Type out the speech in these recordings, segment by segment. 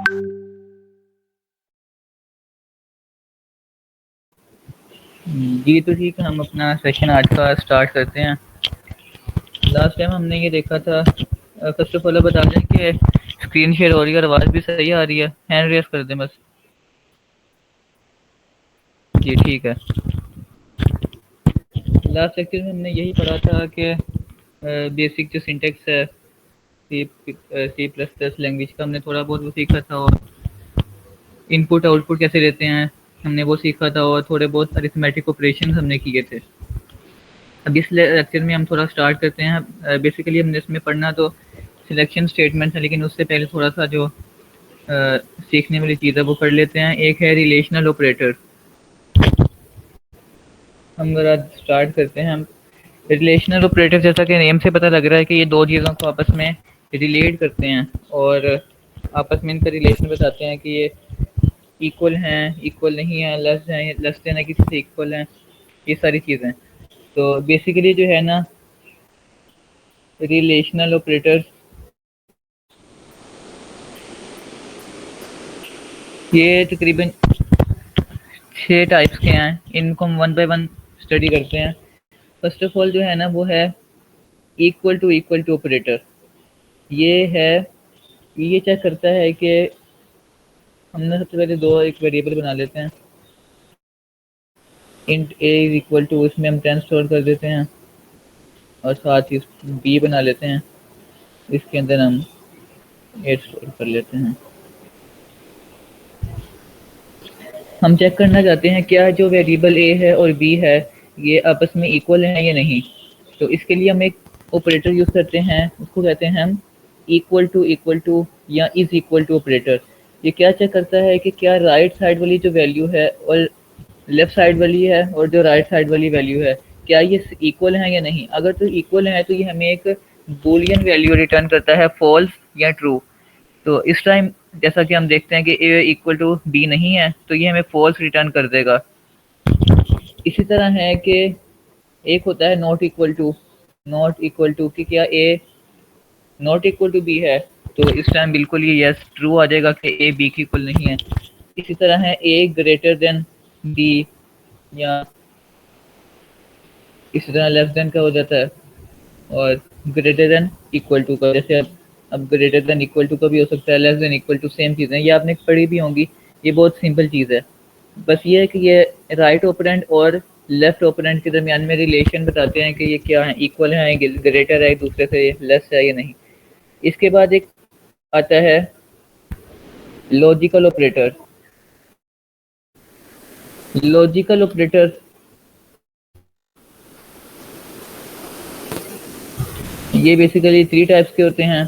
जी तो ठीक है, हम अपना सेशन आज का स्टार्ट करते हैं। लास्ट टाइम हमने ये देखा था, फर्स्ट ऑफ ऑल बता दें कि स्क्रीन शेयर हो रही है और आवाज़ भी सही आ रही है। हैंड रेस कर दें बस। जी ठीक है। लास्ट लेक्चर में हमने यही पढ़ा था कि बेसिक जो सिंटेक्स है सी प्लस प्लस लैंग्वेज का हमने थोड़ा बहुत वो सीखा था, और इनपुट आउटपुट कैसे लेते हैं हमने वो सीखा था, और थोड़े बहुत अरिथमेटिक ऑपरेशन हमने किए थे। अब इस लेक्चर में हम थोड़ा स्टार्ट करते हैं। बेसिकली हमने इसमें पढ़ना तो सिलेक्शन स्टेटमेंट है, लेकिन उससे पहले थोड़ा सा जो सीखने वाली चीज़ है वो पढ़ लेते हैं। एक है रिलेशनल ऑपरेटर। हम ज़रा स्टार्ट करते हैं। हम रिलेशनल ऑपरेटर, जैसा कि नेम से पता लग रहा है कि ये दो चीज़ों को आपस में रिलेट करते हैं और आपस में इनका रिलेशन बताते हैं कि ये इक्वल हैं, इक्वल नहीं है, लेस हैं, लेस देन है, किसी से इक्वल हैं, ये सारी चीज़ें। तो बेसिकली जो है ना, रिलेशनल ऑपरेटर ये तकरीबन 6 टाइप्स के हैं। इनको हम वन बाय वन स्टडी करते हैं। फर्स्ट ऑफ ऑल जो है ना वो है इक्वल टू ऑपरेटर। ये है, ये चेक करता है कि हमने सबसे पहले दो एक वेरिएबल बना लेते हैं। Int A is equal to, इसमें हम 10 स्टोर कर देते हैं, और साथ ही बी बना लेते हैं, इसके अंदर हम 8 स्टोर कर लेते हैं। हम चेक करना चाहते हैं क्या जो वेरिएबल ए है और बी है ये आपस में इक्वल है या नहीं। तो इसके लिए हम एक ऑपरेटर यूज़ करते हैं, उसको कहते हैं हम इक्वल टू या इज इक्वल टू ऑपरेटर। ये क्या चेक करता है कि क्या राइट साइड वाली जो वैल्यू है और लेफ्ट साइड वाली है और जो राइट साइड वाली वैल्यू है क्या ये इक्वल है या नहीं। अगर तो इक्वल है तो ये हमें एक बूलियन वैल्यू रिटर्न करता है, फॉल्स या ट्रू। तो इस टाइम जैसा कि हम देखते हैं कि ए इक्वल टू बी नहीं है तो ये हमें फॉल्स रिटर्न कर देगा। इसी तरह है कि एक होता है नॉट इक्वल टू कि क्या ए नॉट इक्वल टू बी है, तो इस टाइम बिल्कुल ये यस ट्रू आ जाएगा कि ए बी की इक्वल नहीं है। इसी तरह है ए ग्रेटर देन बी, या इसी तरह लेस देन का हो जाता है, और ग्रेटर देन इक्वल टू का, जैसे अब ग्रेटर देन इक्वल टू का भी हो सकता है, less than equal to, same चीज़ें ये आपने पढ़ी भी होंगी। ये बहुत सिंपल चीज़ है। बस ये है कि ये राइट ओपरेंट और लेफ्ट ओपरेंट के दरमियान में रिलेशन बताते हैं कि ये क्या है, इक्वल है, ग्रेटर है एक दूसरे से, लेस है या नहीं। इसके बाद एक आता है लॉजिकल ऑपरेटर। लॉजिकल ऑपरेटर ये बेसिकली 3 टाइप्स के होते हैं।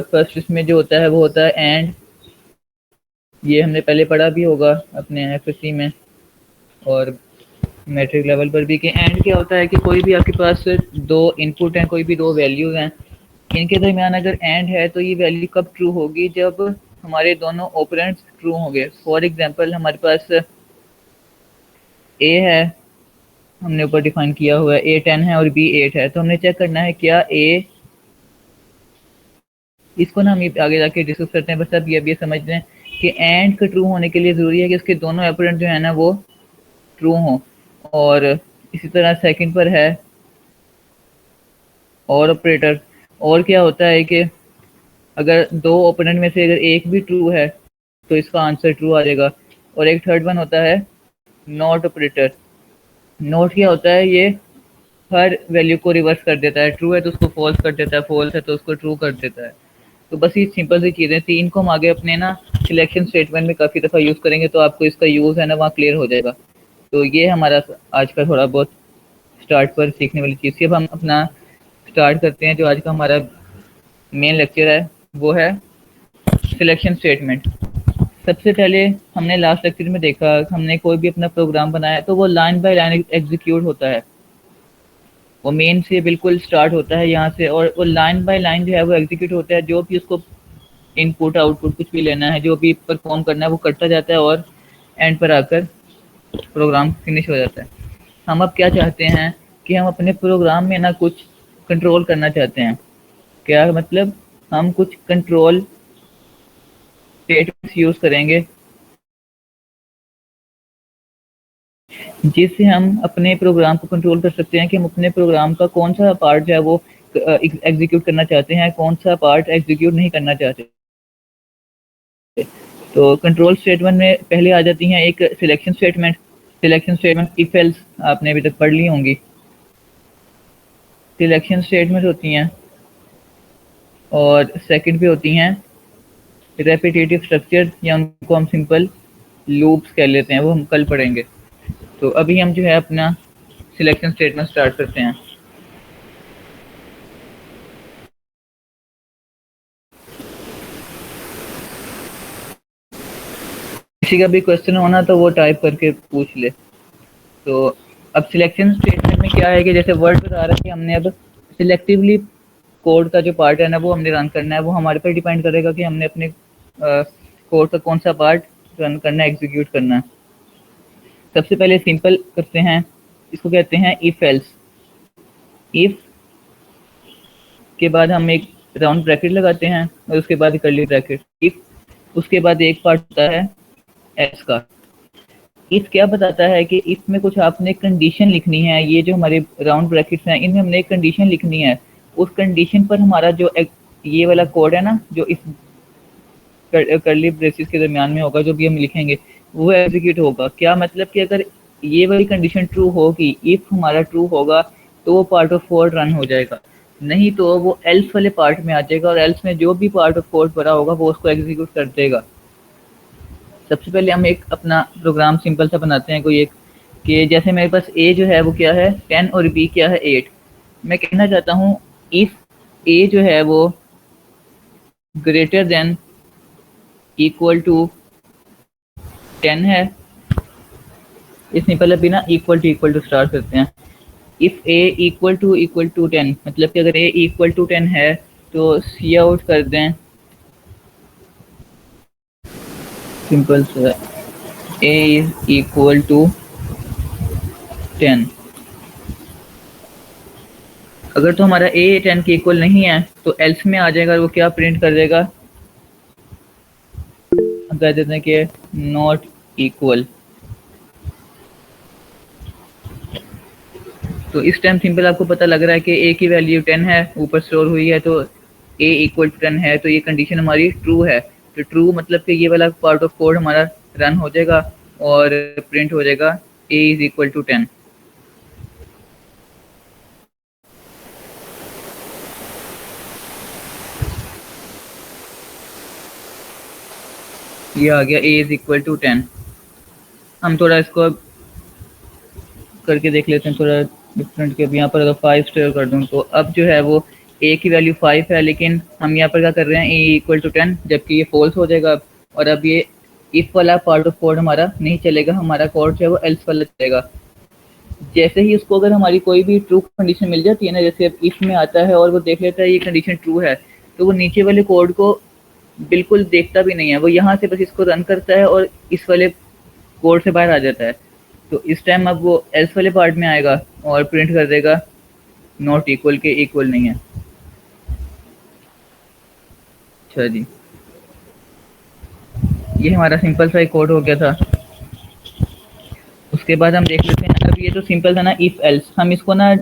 फर्स्ट इसमें जो होता है वो होता है एंड। ये हमने पहले पढ़ा भी होगा अपने एफएससी में और मैट्रिक लेवल पर भी, कि एंड क्या होता है कि कोई भी आपके पास दो इनपुट हैं, कोई भी दो वैल्यूज हैं, इनके दरमियान अगर एंड है तो ये वैल्यू कब ट्रू होगी, जब हमारे दोनों ऑपरेंड्स ट्रू होंगे। फॉर एग्जांपल हमारे पास ए है, हमने ऊपर डिफाइन किया हुआ है, ए 10 है और बी 8 है, तो हमने चेक करना है क्या ए, इसको ना हम आगे जाके डिस्कस करते हैं, बस अब ये समझ लें कि एंड का ट्रू होने के लिए ज़रूरी है कि इसके दोनों ऑपरेंड जो है ना वो ट्रू हों। और इसी तरह सेकंड पर है और ऑपरेटर। और क्या होता है कि अगर दो ओपोनेंट में से अगर एक भी ट्रू है तो इसका आंसर ट्रू आ जाएगा। और एक थर्ड वन होता है नॉट ऑपरेटर। नॉट क्या होता है, ये हर वैल्यू को रिवर्स कर देता है, ट्रू है तो उसको फॉल्स कर देता है, फॉल्स है तो उसको ट्रू कर देता है। तो बस ये सिंपल सी चीज़ें थी, इनको हम आगे अपने ना सिलेक्शन स्टेटमेंट में काफ़ी दफ़ा यूज़ करेंगे, तो आपको इसका यूज़ है ना वहाँ क्लियर हो जाएगा। तो ये हमारा आज का थोड़ा बहुत स्टार्ट पर सीखने वाली चीज़ थी। अब हम अपना स्टार्ट करते हैं। जो आज का हमारा मेन लेक्चर है वो है सिलेक्शन स्टेटमेंट। सबसे पहले हमने लास्ट लेक्चर में देखा, हमने कोई भी अपना प्रोग्राम बनाया तो वो लाइन बाय लाइन एग्जीक्यूट होता है। वो मेन से बिल्कुल स्टार्ट होता है यहाँ से, और वो लाइन बाय लाइन जो है वो एग्जीक्यूट होता है। जो भी उसको इनपुट आउटपुट कुछ भी लेना है, जो भी परफॉर्म करना है, वो करता जाता है और एंड पर आकर प्रोग्राम फिनिश हो जाता है। हम अब क्या चाहते हैं कि हम अपने प्रोग्राम में ना कुछ कंट्रोल करना चाहते हैं। क्या मतलब, हम कुछ कंट्रोल स्टेटमेंट्स यूज करेंगे जिससे हम अपने प्रोग्राम को कंट्रोल कर सकते हैं कि हम अपने प्रोग्राम का कौन सा पार्ट जो है वो एग्जीक्यूट करना चाहते हैं, कौन सा पार्ट एग्जीक्यूट नहीं करना चाहते। तो कंट्रोल स्टेटमेंट में पहले आ जाती हैं एक selection statement. Selection statement if else आपने अभी तक पढ़ ली होंगी। सिलेक्शन स्टेटमेंट होती हैं और सेकंड पे होती हैं रेपिटेटिव स्ट्रक्चर, या उनको हम सिंपल लूप्स कह लेते हैं, वो हम कल पढ़ेंगे। तो अभी हम जो है अपना सिलेक्शन स्टेटमेंट स्टार्ट करते हैं। किसी का भी क्वेश्चन होना तो वो टाइप करके पूछ ले। तो अब सिलेक्शन स्टेटमेंट में क्या है कि जैसे वर्ड बता रहा है कि हमने अब सिलेक्टिवली कोड का जो पार्ट है ना वो हमने रन करना है। वो हमारे पर डिपेंड करेगा कि हमने अपने कोड का कौन सा पार्ट रन करना है, एग्जीक्यूट करना है। सबसे पहले सिंपल करते हैं, इसको कहते हैं इफ एल्स। इफ के बाद हम एक राउंड ब्रैकेट लगाते हैं और उसके बाद कर्ली ब्रैकेट। इफ उसके बाद एक पार्ट होता है एल्स का। इफ क्या बताता है कि इसमें कुछ आपने कंडीशन लिखनी है। ये जो हमारे राउंड ब्रैकेट्स हैं इनमें हमने एक कंडीशन लिखनी है। उस कंडीशन पर हमारा जो ये वाला कोड है ना, जो इस कर्ली ब्रेसेस के दरमियान में होगा, जो भी हम लिखेंगे वो एग्जीक्यूट होगा। क्या मतलब कि अगर ये वाली कंडीशन ट्रू होगी, इफ हमारा ट्रू होगा, तो वो पार्ट ऑफ कोड रन हो जाएगा। नहीं तो वो एल्स वाले पार्ट में आ जाएगा और एल्स में जो भी पार्ट ऑफ कोड भरा होगा वो उसको एग्जीक्यूट कर देगा। सबसे पहले हम एक अपना प्रोग्राम सिंपल सा बनाते हैं कोई एक, कि जैसे मेरे पास ए जो है वो क्या है 10 और बी क्या है 8। मैं कहना चाहता हूँ इफ ए जो है वो ग्रेटर देन इक्वल टू 10 है। ये सिंपल अभी ना इक्वल टू स्टार्ट करते हैं। इफ ए इक्वल टू 10, मतलब कि अगर ए इक्वल टू 10 है तो सी आउट कर दें सिंपल सा ए इज इक्वल टू 10। अगर तो हमारा ए 10 के इक्वल नहीं है तो एल्स में आ जाएगा और वो क्या प्रिंट कर देगा, हम कह देते हैं कि नॉट इक्वल। तो इस टाइम सिंपल आपको पता लग रहा है कि ए की वैल्यू 10 है, ऊपर स्टोर हुई है, तो ए इक्वल टू 10 है, तो ये कंडीशन हमारी ट्रू है। तो ट्रू मतलब कि ये वाला पार्ट ऑफ कोड हमारा रन हो जाएगा और प्रिंट हो जाएगा ए इज इक्वल टू 10। ये आ गया ए इज इक्वल टू 10। हम थोड़ा इसको करके देख लेते हैं थोड़ा डिफरेंट के। अब यहाँ पर अगर 5 स्टोर कर दूँ तो अब जो है वो ए की वैल्यू 5 है, लेकिन हम यहाँ पर क्या कर रहे हैं ए इक्वल टू 10, जबकि ये फॉल्स हो जाएगा। और अब ये इफ वाला पार्ट ऑफ कोड हमारा नहीं चलेगा, हमारा कोड जो है वो एल्स वाला चलेगा। जैसे ही उसको अगर हमारी कोई भी ट्रू कंडीशन मिल जाती है ना, जैसे अब इफ में आता है और वो देख लेता है ये कंडीशन ट्रू है, तो वो नीचे वाले कोड को बिल्कुल देखता भी नहीं है। वो यहाँ से बस इसको रन करता है और इस वाले कोड से बाहर आ जाता है। तो इस टाइम अब वो एल्स वाले पार्ट में आएगा और प्रिंट कर देगा नॉट इक्वल के इक्वल नहीं है। अच्छा जी, ये हमारा सिंपल सा एक कोड हो गया था। उसके बाद हम देख लेते हैं, अब ये तो सिंपल था ना इफ एल्स, हम इसको ना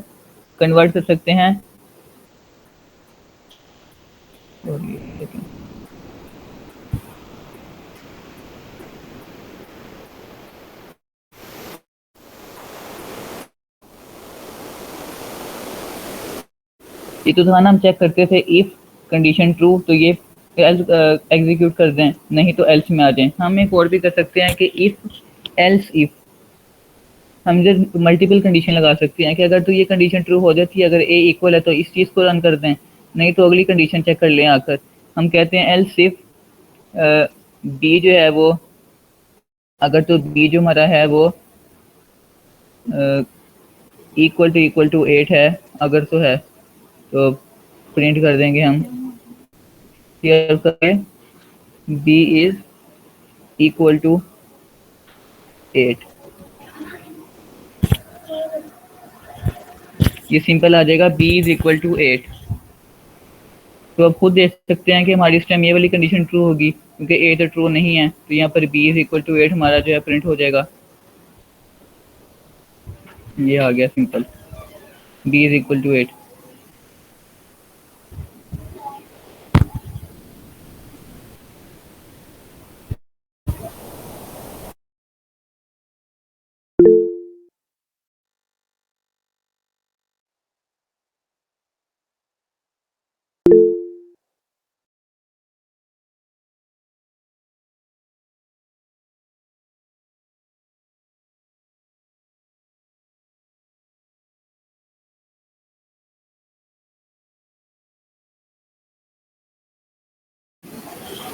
कन्वर्ट कर सकते हैं। ये तो था ना, हम चेक करते थे इफ कंडीशन ट्रू तो ये एग्जीक्यूट कर दें, नहीं तो एल्स में आ जाएं। हम एक और भी कर सकते हैं कि इफ एल्स इफ, हम जब मल्टीपल कंडीशन लगा सकते हैं कि अगर तो ये कंडीशन ट्रू हो जाती है, अगर ए इक्वल है तो इस चीज़ को रन कर दें, नहीं तो अगली कंडीशन चेक कर लें आकर। हम कहते हैं एल्स इफ बी जो है वो, अगर तो बी जो हमारा है वो इक्वल टू 8 है, अगर तो है तो प्रिंट कर देंगे हम क्लियर करके बी इज इक्वल टू 8। ये सिंपल आ जाएगा बी इज इक्वल टू 8। तो अब खुद देख सकते हैं कि हमारी इस टाइम ये वाली कंडीशन ट्रू होगी, क्योंकि ए तो ट्रू नहीं है, तो यहाँ पर बी इज इक्वल टू 8 हमारा जो है प्रिंट हो जाएगा। ये आ गया simple, B is equal to 8।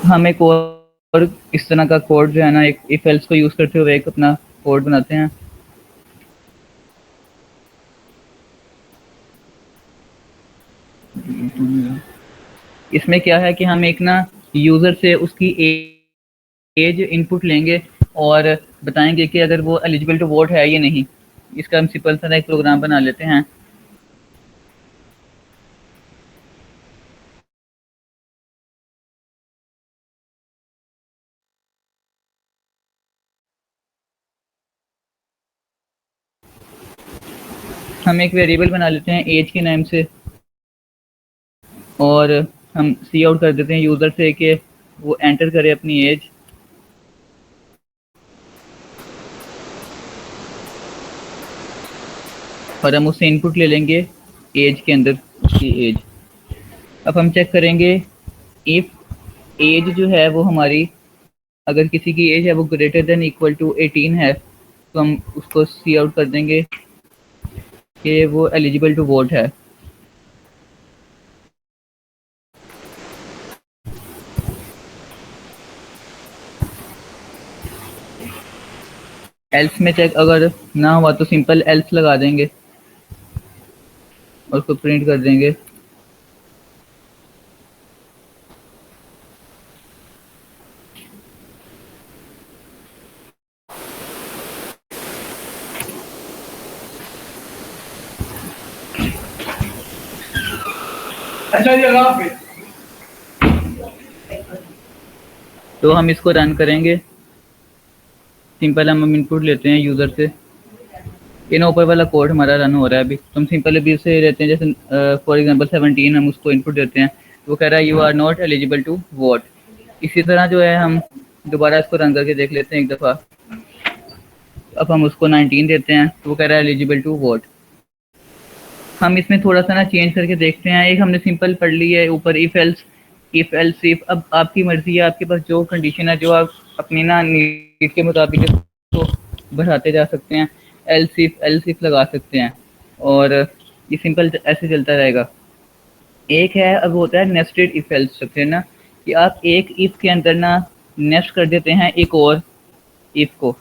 हम एक और इस तरह का कोड जो है ना, एक इफ एल्स को यूज करते हुए एक अपना कोड बनाते हैं। इसमें क्या है कि हम एक ना यूजर से उसकी एज इनपुट लेंगे और बताएंगे कि अगर वो एलिजिबल टू वोट है या नहीं। इसका हम सिंपल सा एक प्रोग्राम बना लेते हैं। हम एक वेरिएबल बना लेते हैं एज के नाम से, और हम सी आउट कर देते हैं यूज़र से कि वो एंटर करे अपनी एज। और हम उससे इनपुट ले लेंगे एज के अंदर उसकी एज। अब हम चेक करेंगे इफ एज जो है वो हमारी, अगर किसी की एज है वो ग्रेटर देन इक्वल टू 18 है, तो हम उसको सी आउट कर देंगे कि वो एलिजिबल टू वोट है। एल्स में चेक अगर ना हुआ तो सिंपल एल्स लगा देंगे और उसको प्रिंट कर देंगे। तो हम इसको रन करेंगे। सिंपल हम इनपुट लेते हैं यूज़र से। ये ना ऊपर वाला कोड हमारा रन हो रहा है अभी, तो हम सिंपल अभी उसे लेते हैं। जैसे फॉर एग्जांपल 17 हम उसको इनपुट देते हैं, तो वो कह रहा है you are not eligible to vote. इसी तरह जो है हम दोबारा इसको रन करके देख लेते हैं एक दफ़ा। अब हम उसको 19 देते हैं, तो वो कह रहा है एलिजिबल टू वोट। हम इसमें थोड़ा सा ना चेंज करके देखते हैं। एक हमने सिंपल पढ़ ली है ऊपर इफ एल्स इफ। अब आपकी मर्जी है, आपके पास जो कंडीशन है जो आप अपनी ना नीड के मुताबिक इसको बढ़ाते जा सकते हैं। एल्स इफ लगा सकते हैं और ये सिंपल ऐसे चलता रहेगा। एक है, अब होता है नेस्टेड इफ एल्स स्ट्रक्चर ना, कि आप एक इफ के अंदर ना नेस्ट कर देते हैं एक और इफ को।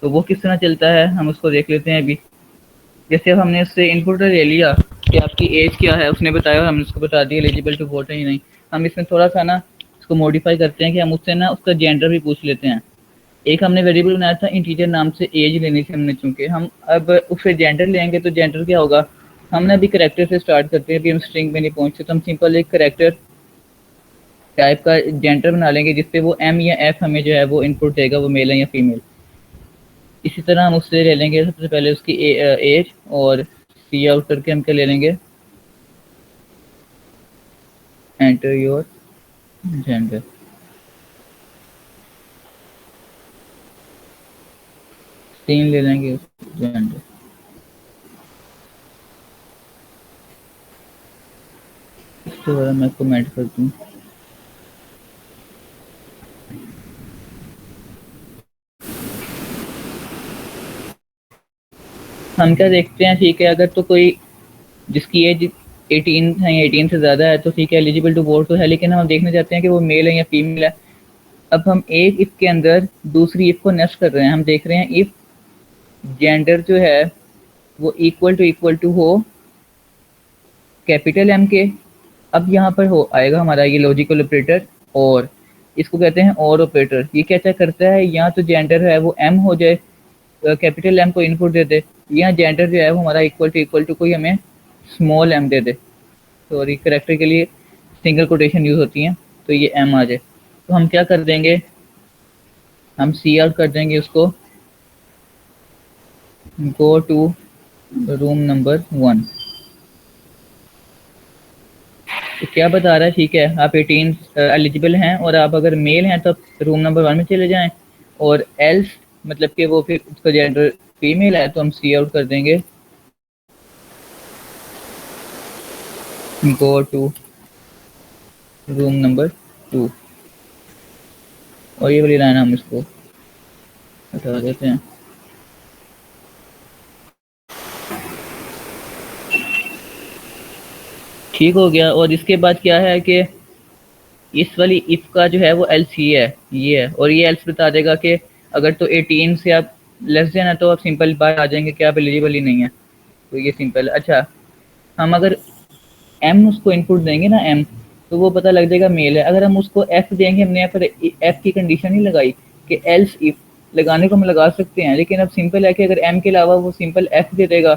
तो वो किस तरह चलता है हम उसको देख लेते हैं अभी। जैसे अब हमने उससे इनपुट ले लिया कि आपकी एज क्या है, उसने बताया और हमने उसको बता दिया एलिजिबल टू वोट है ही नहीं। हम इसमें थोड़ा सा ना उसको मॉडिफाई करते हैं कि हम उससे ना उसका जेंडर भी पूछ लेते हैं। एक हमने वेरिएबल बनाया था इंटीजर नाम से, एज लेनी थी हमने, चूंकि हम अब उससे जेंडर लेंगे तो जेंडर क्या होगा। हमने अभी करेक्टर से स्टार्ट करते हैं, अभी हम स्ट्रिंग में नहीं पहुंचते, तो हम सिंपल एक करेक्टर टाइप का जेंडर बना लेंगे जिसपे वो एम या एफ हमें जो है वो इनपुट देगा, वो मेल है या फीमेल। इसी तरह हम उससे ले लेंगे सबसे पहले उसकी एज, और सी आउट करके हम क्या ले लेंगे, एंटर योर जेंडर। तीन ले लेंगे जेंडर। इसके बाद मैं कमेंट कर दूँ। हम क्या देखते हैं, ठीक है, अगर तो कोई जिसकी एज 18 है या 18 से ज़्यादा है तो ठीक है, एलिजिबल टू वोट तो है, लेकिन हम देखना चाहते हैं कि वो मेल है या फीमेल है। अब हम एक इफ के अंदर दूसरी इफ को नेस्ट कर रहे हैं। हम देख रहे हैं इफ जेंडर जो है वो इक्वल टू हो कैपिटल एम के। अब यहाँ पर हो आएगा हमारा ये लॉजिकल ऑपरेटर, और इसको कहते हैं और ऑपरेटर। ये क्या क्या करता है, यहाँ तो जेंडर है वो एम हो जाए, कैपिटल एम को इनपुट दे दे, यहाँ जेंडर जो है वो हमारा इक्वल टू कोई हमें स्मॉल एम दे दे। सॉरी, करेक्टर के लिए सिंगल कोटेशन यूज होती हैं, तो ये एम आ जाए। तो हम क्या कर देंगे, हम सी आउट कर देंगे उसको, गो टू रूम नंबर 1। तो क्या बता रहा है, ठीक है आप 18 एलिजिबल हैं और आप अगर मेल हैं तो आप रूम नंबर 1 में चले जाएं, और एल्स मतलब कि वो फिर उसका जेंडर फीमेल है तो हम सी आउट कर देंगे, गो टू रूम नंबर 2। और ये वाली लाइन हम इसको हटा देते हैं। ठीक हो गया। और इसके बाद क्या है कि इस वाली इफ का जो है वो एल्स ही है, ये है, और ये एल्स बता देगा कि अगर तो 18 से आप लेस देन है तो आप सिंपल बाहर आ जाएंगे कि आप एलिजिबल ही नहीं है। तो ये सिंपल है। अच्छा, हम अगर एम उसको इनपुट देंगे ना, एम, तो वो पता लग जाएगा मेल है। अगर हम उसको एफ देंगे, हमने यहाँ पर एफ की कंडीशन नहीं लगाई कि एल्स इफ, लगाने को हम लगा सकते हैं, लेकिन अब सिंपल है कि अगर एम के अलावा वो सिंपल एफ दे देगा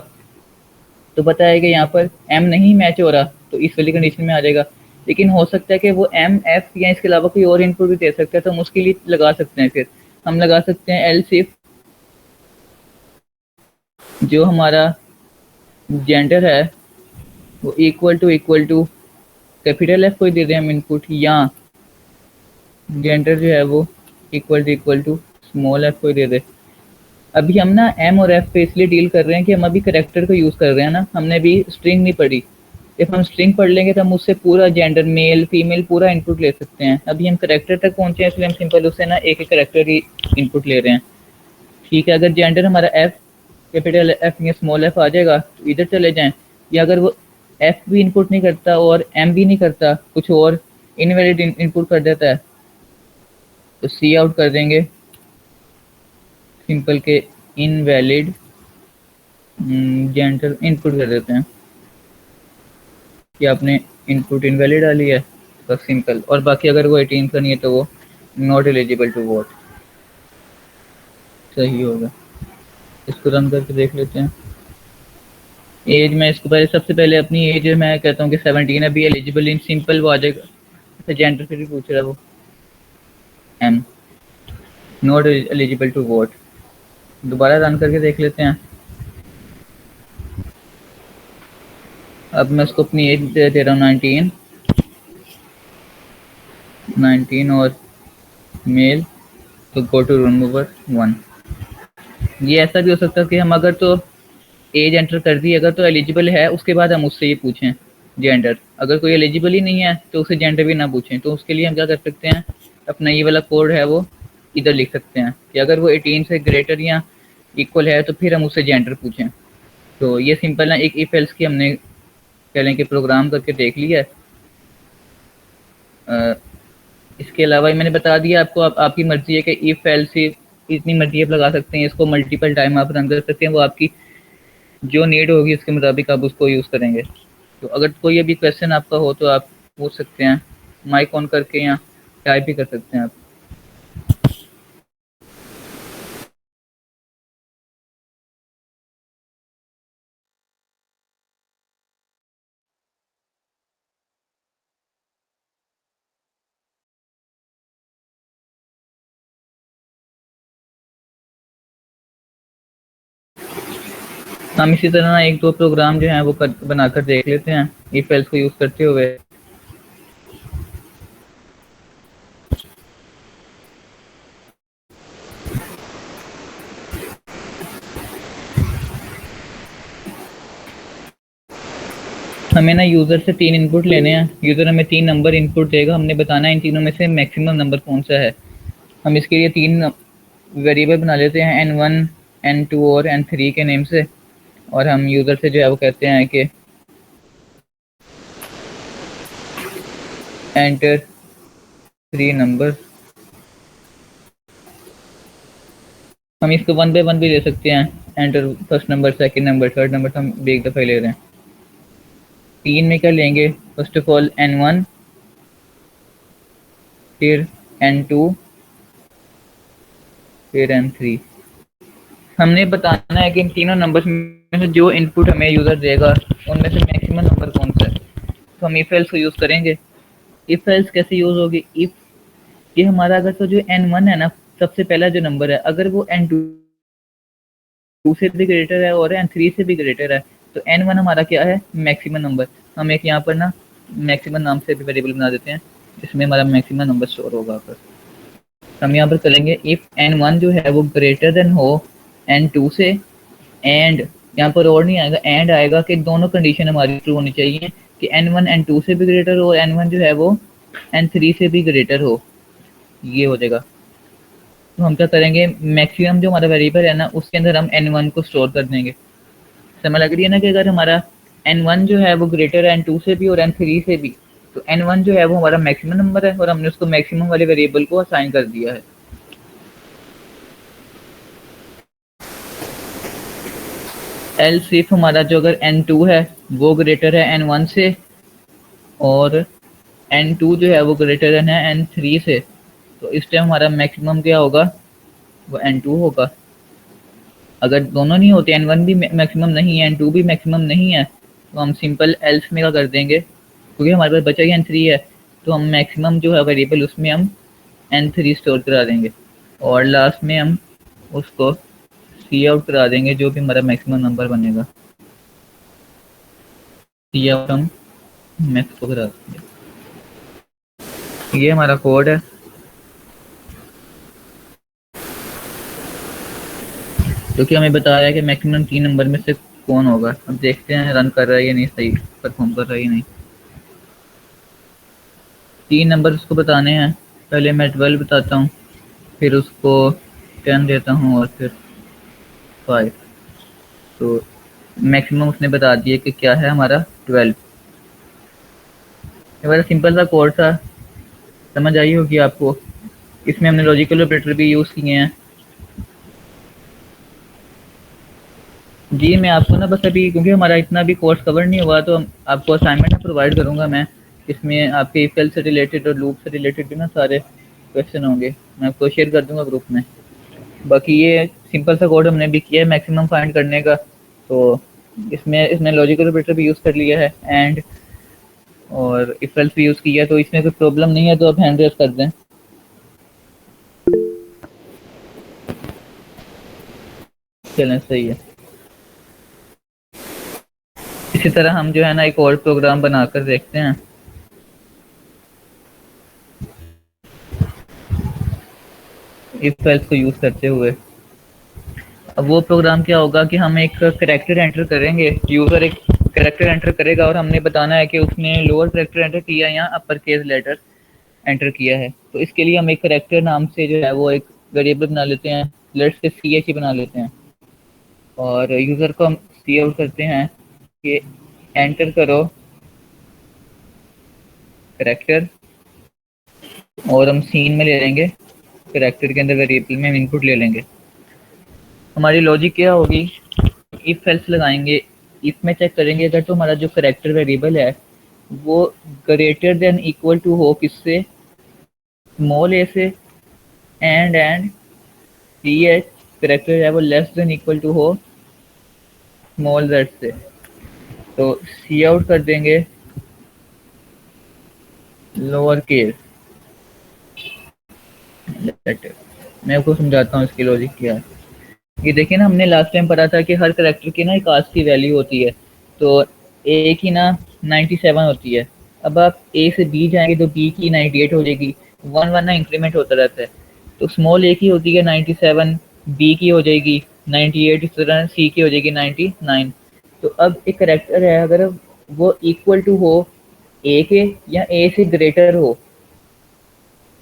तो पता है कि यहाँ पर एम नहीं मैच हो रहा, तो इस वाली कंडीशन में आ जाएगा। लेकिन हो सकता है कि वो एम एफ या इसके अलावा कोई और इनपुट भी दे सकता है, तो हम उसके लिए लगा सकते हैं, फिर हम लगा सकते हैं एल्स इफ जो हमारा जेंडर है वो इक्वल टू कैपिटल एफ कोई दे दें हम इनपुट, या जेंडर जो है वो इक्वल टू स्मॉल एफ कोई दे दे। अभी हम ना एम और एफ पे इसलिए डील कर रहे हैं कि हम अभी करेक्टर को यूज़ कर रहे हैं ना, हमने अभी स्ट्रिंग नहीं पढ़ी। जब हम स्ट्रिंग पढ़ लेंगे तो हम उससे पूरा जेंडर मेल फीमेल पूरा इनपुट ले सकते हैं। अभी हम करेक्टर तक पहुंचे हैं, इसलिए हम सिंपल उससे ना एक एक करेक्टर ही इनपुट ले रहे हैं। ठीक है, अगर जेंडर हमारा एफ, कैपिटल एफ या स्मॉल एफ आ जाएगा तो इधर चले जाएं, या अगर वो एफ भी इनपुट नहीं करता और एम भी नहीं करता, कुछ और इनवैलिड इनपुट कर देता है, तो सी आउट कर देंगे सिंपल के इनवैलिड जेंडर इनपुट कर देते हैं कि आपने इनपुट इनवैलिड डाली है, बस सिंपल। और बाकी अगर वो 18 का नहीं है तो वो नॉट एलिजिबल टू वोट, सही होगा। इसको रन करके देख लेते हैं। एज में इसको पहले, सबसे पहले अपनी एज मैं कहता हूँ कि 17 अभी एलिजिबल इन सिंपल वो आ जाएगा। अच्छा, जेंडर फिर भी पूछ रहा है वो, am not eligible to vote. दोबारा रन करके देख लेते हैं। अब मैं उसको अपनी एज दे रहा हूँ 19 और मेल, तो गो टू रूम नंबर 1। ये ऐसा भी हो सकता है कि हम अगर तो एज एंटर कर दी, अगर तो एलिजिबल है उसके बाद हम उससे ये पूछें जेंडर, अगर कोई एलिजिबल ही नहीं है तो उसे जेंडर भी ना पूछें। तो उसके लिए हम क्या कर सकते हैं, अपना ये वाला कोड है वो इधर लिख सकते हैं कि अगर वो 18 से ग्रेटर या इक्वल है तो फिर हम उससे जेंडर पूछें। तो ये सिंपल है, एक इफ एल्स की हमने कह लें कि प्रोग्राम करके देख लिया है। इसके अलावा मैंने बता दिया आपको, आपकी मर्जी है कि इफ एल्स इतनी मर्जी आप लगा सकते हैं, इसको मल्टीपल टाइम आप रन कर सकते हैं, वो आपकी जो नीड होगी उसके मुताबिक आप उसको यूज़ करेंगे। तो अगर कोई अभी क्वेश्चन आपका हो तो आप पूछ सकते हैं, माइक ऑन करके, या टाइप भी कर सकते हैं आप। हम इसी तरह ना एक दो प्रोग्राम जो हैं वो बनाकर देख लेते हैं इफ एल्स को यूज़ करते हुए। हमें ना यूज़र से 3 इनपुट लेने हैं। यूज़र हमें 3 नंबर इनपुट देगा, हमने बताना है इन तीनों में से मैक्सिमम नंबर कौन सा है। हम इसके लिए 3 वेरिएबल बना लेते हैं, n1 n2 और n3 के नेम से, और हम यूज़र से जो है वो कहते हैं कि एंटर 3 नंबर। हम इसको 1 बाय 1 भी ले सकते हैं, enter first number, second number, third number, तो हम एक दफ़ा ले रहे हैं। 3 में क्या लेंगे, फर्स्ट ऑफ ऑल n1, फिर n2, फिर n3। हमने बताना है कि इन तीनों नंबर्स में से जो इनपुट हमें यूज़र देगा उनमें से मैक्सिमम नंबर कौन सा है। तो हम इफ एल्स को यूज़ करेंगे। इफ एल्स कैसे यूज़ होगी, इफ कि हमारा अगर तो जो n1 है ना, सबसे पहला जो नंबर है, अगर वो n2 से भी ग्रेटर है और n3 से भी ग्रेटर है, तो n1 हमारा क्या है, मैक्सिमम नंबर। हम एक यहाँ पर ना मैक्सिमम नाम से भी वेरिएबल बना देते हैं, जिसमें हमारा मैक्सिमम नंबर स्टोर होगा। पर हम यहाँ पर करेंगे इफ n1 जो है वो ग्रेटर देन हो n2 से, एंड यहाँ पर और नहीं आएगा, एंड आएगा कि दोनों कंडीशन हमारी ट्रू होनी चाहिए कि n1 n2 से भी ग्रेटर हो, n1 जो है वो n3 से भी ग्रेटर हो, ये हो जाएगा। तो हम क्या करेंगे, मैक्सिमम जो हमारा वेरिएबल है ना, उसके अंदर हम n1 को स्टोर कर देंगे। समझ लग रही है ना, कि अगर हमारा n1 जो है वो ग्रेटर है n2 से भी और n3 से भी, तो n1 जो है वो हमारा मैक्सिमम नंबर है और हमने उसको मैक्सिमम वाले वेरिएबल को असाइन कर दिया है। एल सिर्फ हमारा जो अगर n2 है वो ग्रेटर है n1 से और n2 जो है वो ग्रेटर है n3 से, तो इस टाइम हमारा मैक्सिमम क्या होगा, वो n2 होगा। अगर दोनों नहीं होते, n1 भी मैक्सिमम नहीं है, n2 भी मैक्सिमम नहीं है, तो हम सिंपल एल्स में क्या कर देंगे, क्योंकि हमारे पास बचा ही n3 है, तो हम मैक्सिमम जो है वेरिएबल उसमें हम n3 स्टोर करा देंगे और लास्ट में हम उसको सी आउट करा देंगे, जो भी हमारा मैक्सिमम नंबर बनेगा, सी आउट हम मैक्स को करा देंगे। ये हमारा कोड है। जो कि हमें बता रहा है कि मैक्सिमम 3 नंबर में से कौन होगा। अब देखते हैं रन कर रहा है या नहीं, सही परफॉर्म कर रहा है या नहीं। 3 नंबर उसको बताने हैं, पहले मैं 12 बताता हूँ, फिर उसको 10 देता हूँ और फिर 5। तो मैक्सिमम उसने बता दिया कि क्या है हमारा 12। ये बड़ा सिंपल सा कोड था, समझ आई होगी आपको। इसमें हमने लॉजिकल ऑपरेटर भी यूज़ किए हैं। जी मैं आपको ना बस अभी, क्योंकि हमारा इतना भी कोर्स कवर नहीं हुआ, तो आपको असाइनमेंट प्रोवाइड करूँगा मैं। इसमें आपके इफ एल्स से रिलेटेड और लूप से रिलेटेड भी ना सारे क्वेश्चन होंगे, मैं आपको शेयर कर दूंगा ग्रुप में। बाकी ये सिंपल सा कोड हमने भी किया है मैक्सिमम फाइंड करने का, तो इसमें इसने लॉजिकल ऑपरेटर भी यूज़ कर लिया है एंड और इफ एल्स भी यूज़ किया है, तो इसमें कोई प्रॉब्लम नहीं है, तो आप हैंड रेस कर दें। चलें सही है। इसी तरह हम जो है ना एक और प्रोग्राम बनाकर देखते हैं। इफ एल्स को यूज़ करते हुए अब वो प्रोग्राम क्या होगा कि हम एक करेक्टर एंटर करेंगे, यूज़र एक करेक्टर एंटर करेगा और हमने बताना है कि उसने लोअर करेक्टर एंटर किया या अपर केस लेटर एंटर किया है। तो इसके लिए हम एक करेक्टर नाम से जो है वो एक वेरिएबल बना लेते हैं, लेट्स से सी एच ही बना लेते हैं, और यूज़र को हम सी आउट करते हैं कि एंटर करो करेक्टर, और हम सीन में ले लेंगे, करेक्टर के अंदर वेरिएबल में हम इनपुट ले लेंगे। हमारी लॉजिक क्या होगी, इफ एल्स लगाएंगे, इफ में चेक करेंगे अगर तो हमारा जो करेक्टर वेरिएबल है वो ग्रेटर देन इक्वल टू हो किससे, स्मॉल ए से, एंड सी एच करेक्टर है वो लेस देन इक्वल टू हो स्मॉल जेड से, तो सी आउट कर देंगे लोअर केस लेटर। मैं आपको समझाता हूँ इसकी लॉजिक क्या है। ये देखिए ना, हमने लास्ट टाइम पढ़ा था कि हर करेक्टर की ना एक आस्क की वैल्यू होती है, तो ए की ना 97 होती है। अब आप ए से बी जाएंगे तो बी की 98 हो जाएगी, वन वन ना इंक्रीमेंट होता रहता है। तो स्मॉल ए की होती है 97, बी की हो जाएगी 98, इस तरह सी की हो जाएगी 99। तो अब एक करेक्टर है, अगर वो इक्वल टू हो ए के या ए से ग्रेटर हो,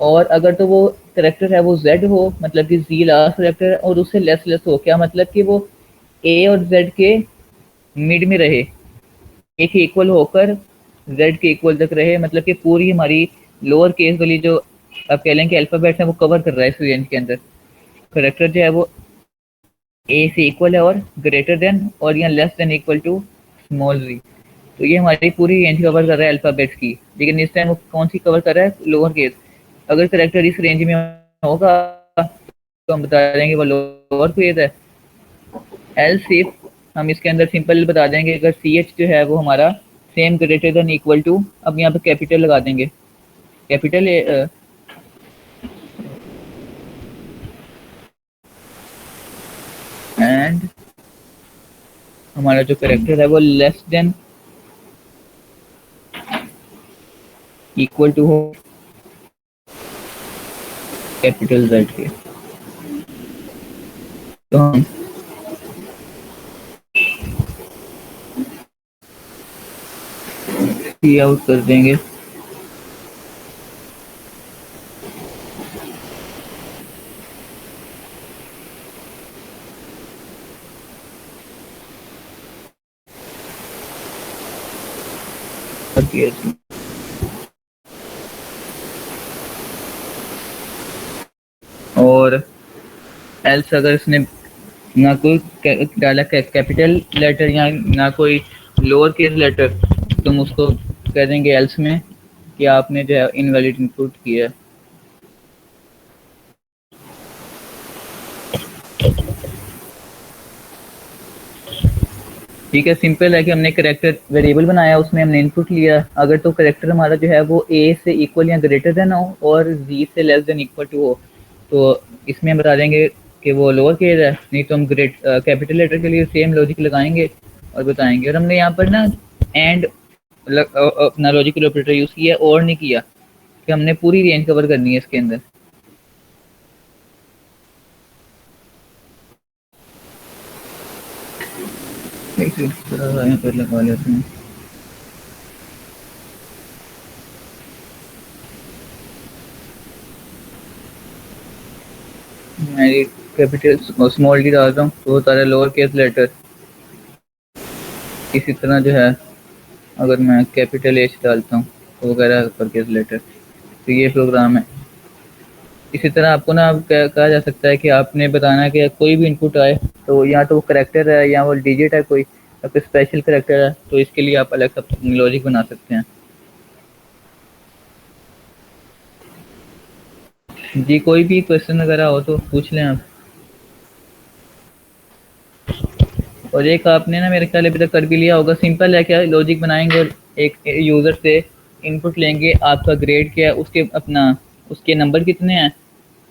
और अगर तो वो करेक्टर है वो z हो, मतलब कि z लास्ट करेक्टर है, और उससे लेस लेस हो, क्या मतलब कि वो a और z के मिड में रहे, a के इक्वल होकर z के इक्वल तक रहे, मतलब कि पूरी हमारी लोअर केस वाली जो आप कह लें कि अल्फाबेट्स है वो कवर कर रहा है इस रेंज के अंदर। करेक्टर जो है वो a से इक्वल है और ग्रेटर देन और या less than equal to small z। तो ये हमारी पूरी रेंज कवर कर रहा है अल्फाबेट्स की, लेकिन इस टाइम वो कौन सी कवर कर रहा है, लोअर केस। अगर करेक्टर इस रेंज में होगा तो हम बता देंगे वो लोअर केस है। एल्स इफ हम इसके अंदर सिंपल बता देंगे अगर सी एच जो है वो हमारा same greater than equal to, अब यहाँ पे कैपिटल लगा देंगे, कैपिटल एंड हमारा जो करेक्टर है वो लेस देन इक्वल टू हो कैपिटल Z के। तो हम सी आउट कर देंगे। और एल्स अगर इसने ना कोई डाला कैपिटल लेटर या ना कोई लोअर केस लेटर, तुम उसको कह देंगे एल्स में कि आपने जो है इनवैलिड इनपुट किया है। ठीक है, सिंपल है कि हमने करेक्टर वेरिएबल बनाया, उसमें हमने इनपुट लिया। अगर तो करेक्टर हमारा जो है वो ए से इक्वल या ग्रेटर देन हो और जी से लेस देन इक्वल टू हो, तो इसमें हम बता देंगे कि वो लोअर केस है, नहीं तो हम ग्रेट कैपिटल लेटर के लिए सेम लॉजिक लगाएंगे और बताएंगे। और हमने यहाँ पर ना एंड अपना लॉजिकल ऑपरेटर यूज़ किया और नहीं किया कि हमने पूरी रेंज कवर करनी है इसके अंदर। लगा लेते हैं। मैं कैपिटल स्मॉल डी डालता हूँ तो सारे लोअर केस लेटर। इसी तरह जो है अगर मैं कैपिटल एच डालता हूँ तो वगैरह अपर केस लेटर। तो ये प्रोग्राम है। इसी तरह आपको ना अब कहा जा सकता है कि आपने बताना है कि कोई भी इनपुट आए तो या तो वो करेक्टर है या वो डिजिट है कोई, या कोई स्पेशल करेक्टर है, तो इसके लिए आप अलग सा लॉजिक बना सकते हैं। जी कोई भी क्वेश्चन वगैरह हो तो पूछ लें आप। और एक आपने ना मेरे ख्याल अभी तक कर भी लिया होगा, सिंपल है, क्या लॉजिक बनाएंगे और एक यूज़र से इनपुट लेंगे, आपका ग्रेड क्या है, उसके अपना उसके नंबर कितने हैं,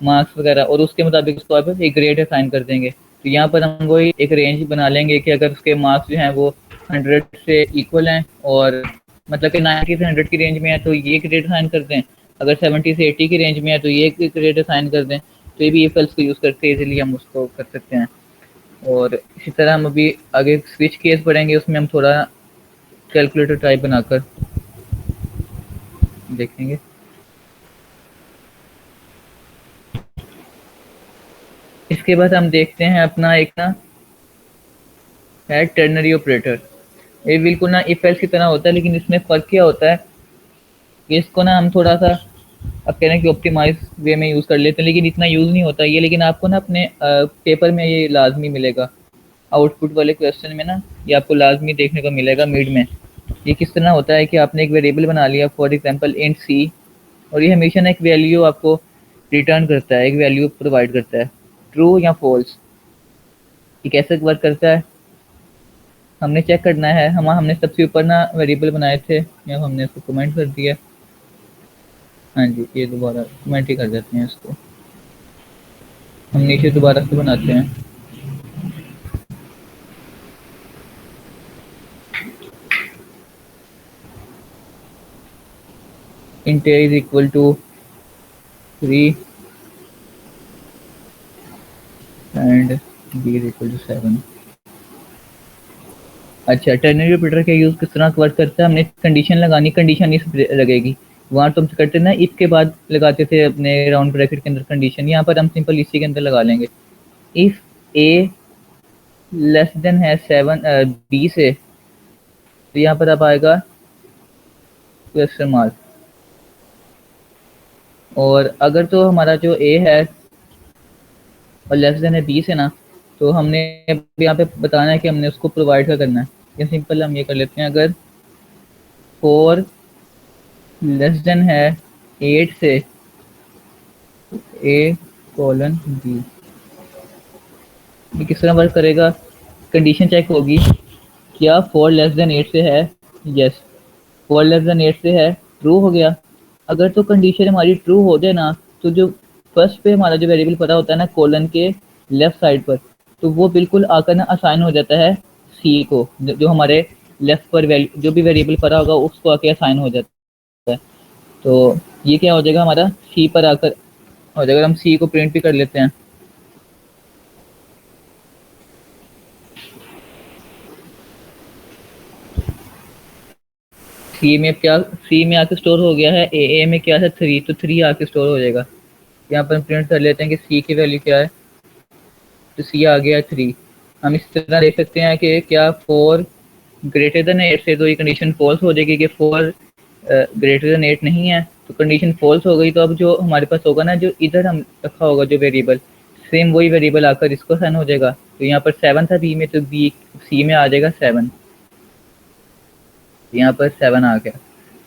मार्क्स वगैरह, और उसके मुताबिक उसको आप एक ग्रेड असाइन कर देंगे। तो यहाँ पर हम वही एक रेंज बना लेंगे कि अगर उसके मार्क्स जो हैं वो 100 से इक्वल हैं और मतलब कि 90 से 100 की रेंज में है तो ये ग्रेड असाइन कर दें, अगर 70 से 80 की रेंज में है तो ये ग्रेड असाइन कर दें। तो ये भी इफ एल्स को यूज़ करके इजीली हम उसको कर सकते हैं। और इसी तरह हम अभी आगे स्विच केस पढ़ेंगे, उसमें हम थोड़ा कैलकुलेटर टाइप बनाकर देखेंगे। इसके बाद हम देखते हैं अपना एक ना है टर्नरी ऑपरेटर। ये बिल्कुल ना इफ एल्स की तरह होता है, लेकिन इसमें फ़र्क क्या होता है कि इसको ना हम थोड़ा सा अब कह रहे हैं कि ऑप्टिमाइज वे में यूज़ कर लेते हैं, लेकिन इतना यूज़ नहीं होता ये। लेकिन आपको ना अपने पेपर में ये लाजमी मिलेगा, आउटपुट वाले क्वेश्चन में ना ये आपको लाजमी देखने को मिलेगा मिड में। ये किस तरह होता है कि आपने एक वेरिएबल बना लिया, फॉर एग्जांपल इंट सी, और ये हमेशा ना एक वैल्यू आपको रिटर्न करता है, एक वैल्यू प्रोवाइड करता है, ट्रू या फॉल्स। ये कैसे वर्क करता है हमने चेक करना है। हमने सबसे ऊपर ना वेरिएबल बनाए थे, या हमने इसको कमेंट कर दिया। हाँ जी, ये दोबारा कमेंट ही कर देते हैं इसको, हम नीचे दोबारा से बनाते हैं। int a is equal to 3 and b is equal to 7। अच्छा, टर्नरी ऑपरेटर का यूज़ किस तरह वर्क करता है, हमने कंडीशन लगानी, कंडीशन इस लगेगी। वहाँ तो हम करते ना इफ के बाद लगाते थे अपने राउंड ब्रैकेट के अंदर कंडीशन, यहाँ पर हम सिंपल इसी के अंदर लगा लेंगे। इफ ए लेस देन है 7 बी से, तो यहाँ पर अब आएगा क्वेश्चन मार्क। और अगर तो हमारा जो ए है और लेस देन है बी से ना, तो हमने यहाँ पे बताना है कि हमने उसको प्रोवाइड का करना है। या सिंपल हम ये कर लेते हैं, अगर 4 लेस देन है 8 से ए कोलन बी। ये किस तरह वर्क करेगा, कंडीशन चेक होगी, क्या 4 लेस देन 8 से है, यस 4 लेस देन 8 से है, ट्रू हो गया। अगर तो कंडीशन हमारी ट्रू हो जाए ना, तो जो फर्स्ट पे हमारा जो वेरिएबल पता होता है ना कोलन के लेफ्ट साइड पर, तो वो बिल्कुल आकर ना असाइन हो जाता है सी को, जो हमारे लेफ्ट पर वैल्यू जो भी वेरिएबल पड़ा होगा उसको आके असाइन हो जाता है। तो ये क्या हो जाएगा हमारा सी पर आकर हो जाएगा। हम सी को प्रिंट भी कर लेते हैं। सी में क्या, सी में आके स्टोर हो गया है, ए में क्या है 3, तो 3 आके स्टोर हो जाएगा। यहाँ पर हम प्रिंट कर लेते हैं कि सी की वैल्यू क्या है, तो सी आ गया 3। हम इस तरह देख सकते हैं कि क्या 4 ग्रेटर देन 8 से तो ये कंडीशन फॉल्स हो जाएगी कि 4 ग्रेटर देन 8 नहीं है, तो कंडीशन फॉल्स हो गई। तो अब जो हमारे पास होगा ना, जो इधर हम रखा होगा जो वेरिएबल, सेम वही वेरिएबल आकर इसको साइन हो जाएगा। तो यहाँ पर 7 था बी में, तो बी सी में आ जाएगा 7। यहाँ पर 7 आ गया।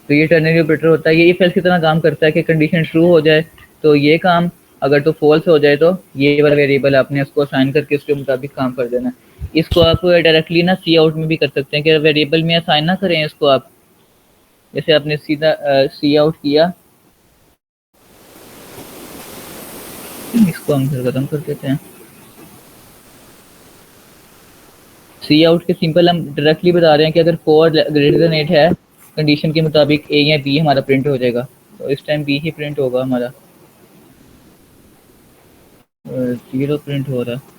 तो ये टर्नरी ऑपरेटर होता है। ये इफ एल्स की तरह काम करता है कि कंडीशन ट्रू हो जाए तो ये काम, अगर तो फॉल्स हो जाए तो ये वाला वेरिएबल आपने उसको असाइन करके उसके मुताबिक काम कर देना। इसको आप डायरेक्टली ना सी आउट में भी कर सकते हैं कि वेरिएबल में असाइन ना करें इसको आप। जैसे आपने सीधा सी आउट किया, इसको हम फिर खत्म कर देते हैं। सी आउट के सिंपल हम डायरेक्टली बता रहे हैं कि अगर 4 ग्रेटर देन 8 है कंडीशन के मुताबिक ए या बी हमारा प्रिंट हो जाएगा। तो इस टाइम बी ही प्रिंट होगा हमारा, 0 प्रिंट हो रहा है।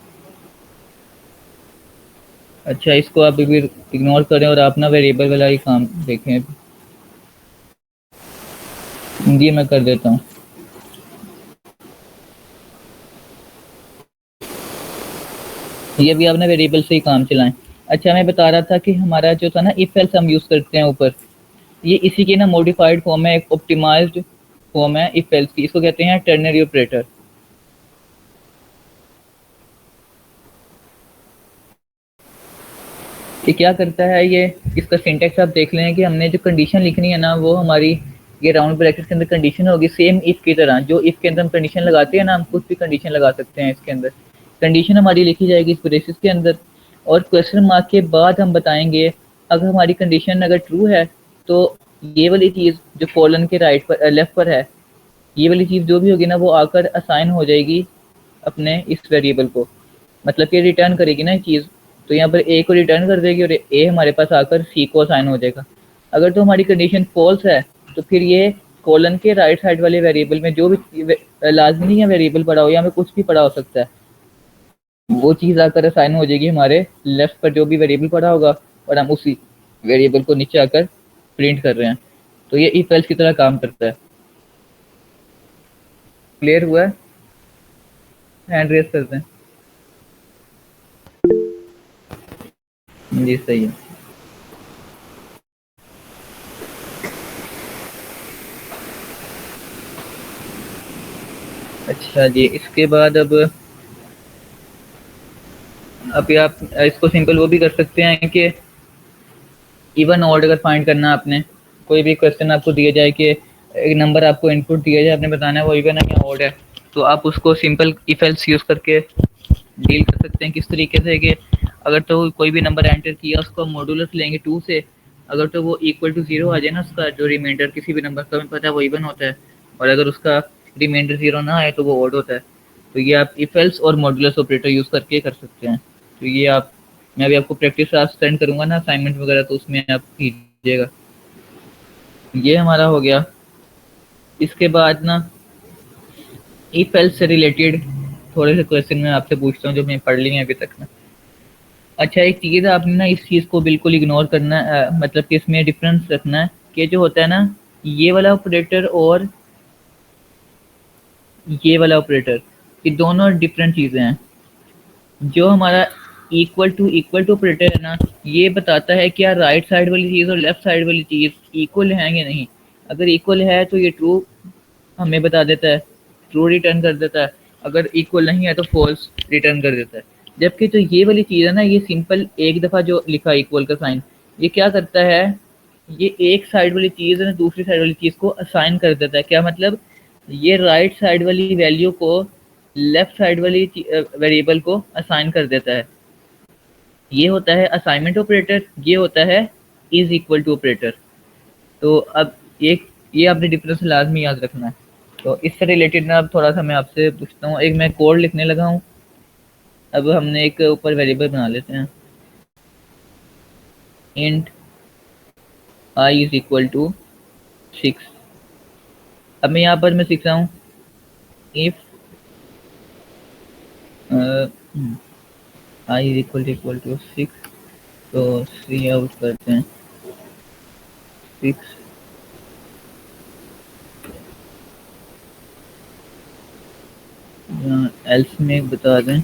अच्छा, इसको आप भी इग्नोर करें और आप ना वेरिएबल वाला ही काम देखें। जी मैं कर देता हूँ। ये भी आपने वेरिएबल से ही काम चलाएं। अच्छा, मैं बता रहा था कि हमारा जो था ना इफ एल्स हम यूज करते हैं ऊपर, ये इसी की ना मॉडिफाइड फॉर्म है, एक ऑप्टिमाइज्ड फॉर्म है इफ एल्स की। इसको कहते हैं टर्नरी ऑपरेटर। ये क्या करता है, ये इसका सिंटेक्स आप देख लें कि हमने जो कंडीशन लिखनी है ना वो हमारी ये राउंड ब्रैकेट के अंदर कंडीशन होगी सेम इफ की तरह। जो इफ के अंदर हम कंडीशन लगाते हैं ना, हम कुछ भी कंडीशन लगा सकते हैं इसके अंदर। कंडीशन हमारी लिखी जाएगी इस ब्रेसिस के अंदर, और क्वेश्चन मार्क के बाद हम बताएंगे अगर हमारी कंडीशन अगर ट्रू है तो ये वाली चीज़ जो कॉलन के राइट पर लेफ्ट पर है, ये वाली चीज़ जो भी होगी ना वो आकर असाइन हो जाएगी अपने इस वेरिएबल को, मतलब कि रिटर्न करेगी ना चीज़। तो यहाँ पर ए को रिटर्न कर देगी और ए हमारे पास आकर सी को असाइन हो जाएगा। अगर तो हमारी कंडीशन फॉल्स है तो फिर ये कॉलन के राइट साइड वाले वेरिएबल में जो भी लाजमी नहीं है वेरिएबल पड़ा हो, या में कुछ भी पड़ा हो सकता है, वो चीज़ आकर असाइन हो जाएगी हमारे लेफ्ट पर जो भी वेरिएबल पड़ा होगा, और हम उसी वेरिएबल को नीचे आकर प्रिंट कर रहे हैं। तो ये इफ एल्स की तरह काम करता है। क्लियर हुआ है? हैंड रेस करते हैं। जी सही है। अच्छा जी, इसके बाद अब आप इसको सिंपल वो भी कर सकते हैं कि इवन ऑड अगर फाइंड करना है आपने, कोई भी क्वेश्चन आपको दिया जाए कि एक नंबर आपको इनपुट दिया जाए, आपने बताना है वो इवन है या ऑड है, तो आप उसको सिंपल इफ एल्स यूज करके डील कर सकते हैं। किस तरीके से कि अगर तो कोई भी नंबर एंटर किया उसको मॉडुलस लेंगे 2 से, अगर तो वो इक्वल टू 0 आ जाए ना, उसका जो रिमाइंडर किसी भी नंबर का, हमें पता है वो इवन होता है, और अगर उसका रिमाइंडर 0 ना आए तो वो ऑड होता है। तो ये आप इफ एल्स और मॉडुलस ऑपरेटर यूज़ करके कर सकते हैं। तो ये आप, मैं अभी आपको प्रैक्टिस आज सेंड करूंगा ना असाइनमेंट वगैरह, तो उसमें आप कीजिएगा। ये हमारा हो गया। इसके बाद ना इफ एल्स से रिलेटेड थोड़े से क्वेश्चन मैं आपसे पूछता हूँ जो मैं पढ़ ली हैं अभी तक ना। अच्छा, एक चीज़ आपने ना इस चीज़ को बिल्कुल इग्नोर करना है, मतलब कि इसमें डिफरेंस रखना है कि जो होता है ना ये वाला ऑपरेटर और ये वाला ऑपरेटर, ये दोनों डिफरेंट चीज़ें हैं। जो हमारा इक्वल टू ऑपरेटर है ना, ये बताता है क्या राइट साइड वाली चीज़ और लेफ्ट साइड वाली चीज़ इक्वल है या नहीं। अगर इक्वल है तो ये ट्रू हमें बता देता है, ट्रू रिटर्न कर देता है। अगर इक्वल नहीं है तो फॉल्स रिटर्न कर देता है। जबकि जो ये वाली चीज़ है ना, ये सिंपल एक दफ़ा जो लिखा इक्वल का साइन, ये क्या करता है, ये एक साइड वाली चीज़ है ना दूसरी साइड वाली चीज़ को असाइन कर देता है। क्या मतलब, ये राइट साइड वाली वैल्यू को लेफ्ट साइड वाली वेरिएबल को असाइन कर देता है। ये होता है असाइनमेंट ऑपरेटर, ये होता है इज इक्वल टू ऑपरेटर। तो अब ये आपने डिफरेंस लाजमी याद रखना है। तो इससे रिलेटेड ना अब थोड़ा सा मैं आपसे पूछता हूँ, एक मैं कोड लिखने लगा हूँ। अब हमने एक ऊपर वेरिएबल बना लेते हैं, int I is equal to 6। अब मैं यहाँ पर मैं सीख रहा हूँ if I is equal to 6, तो सी आउट करते हैं 6। एल्स में बता दें,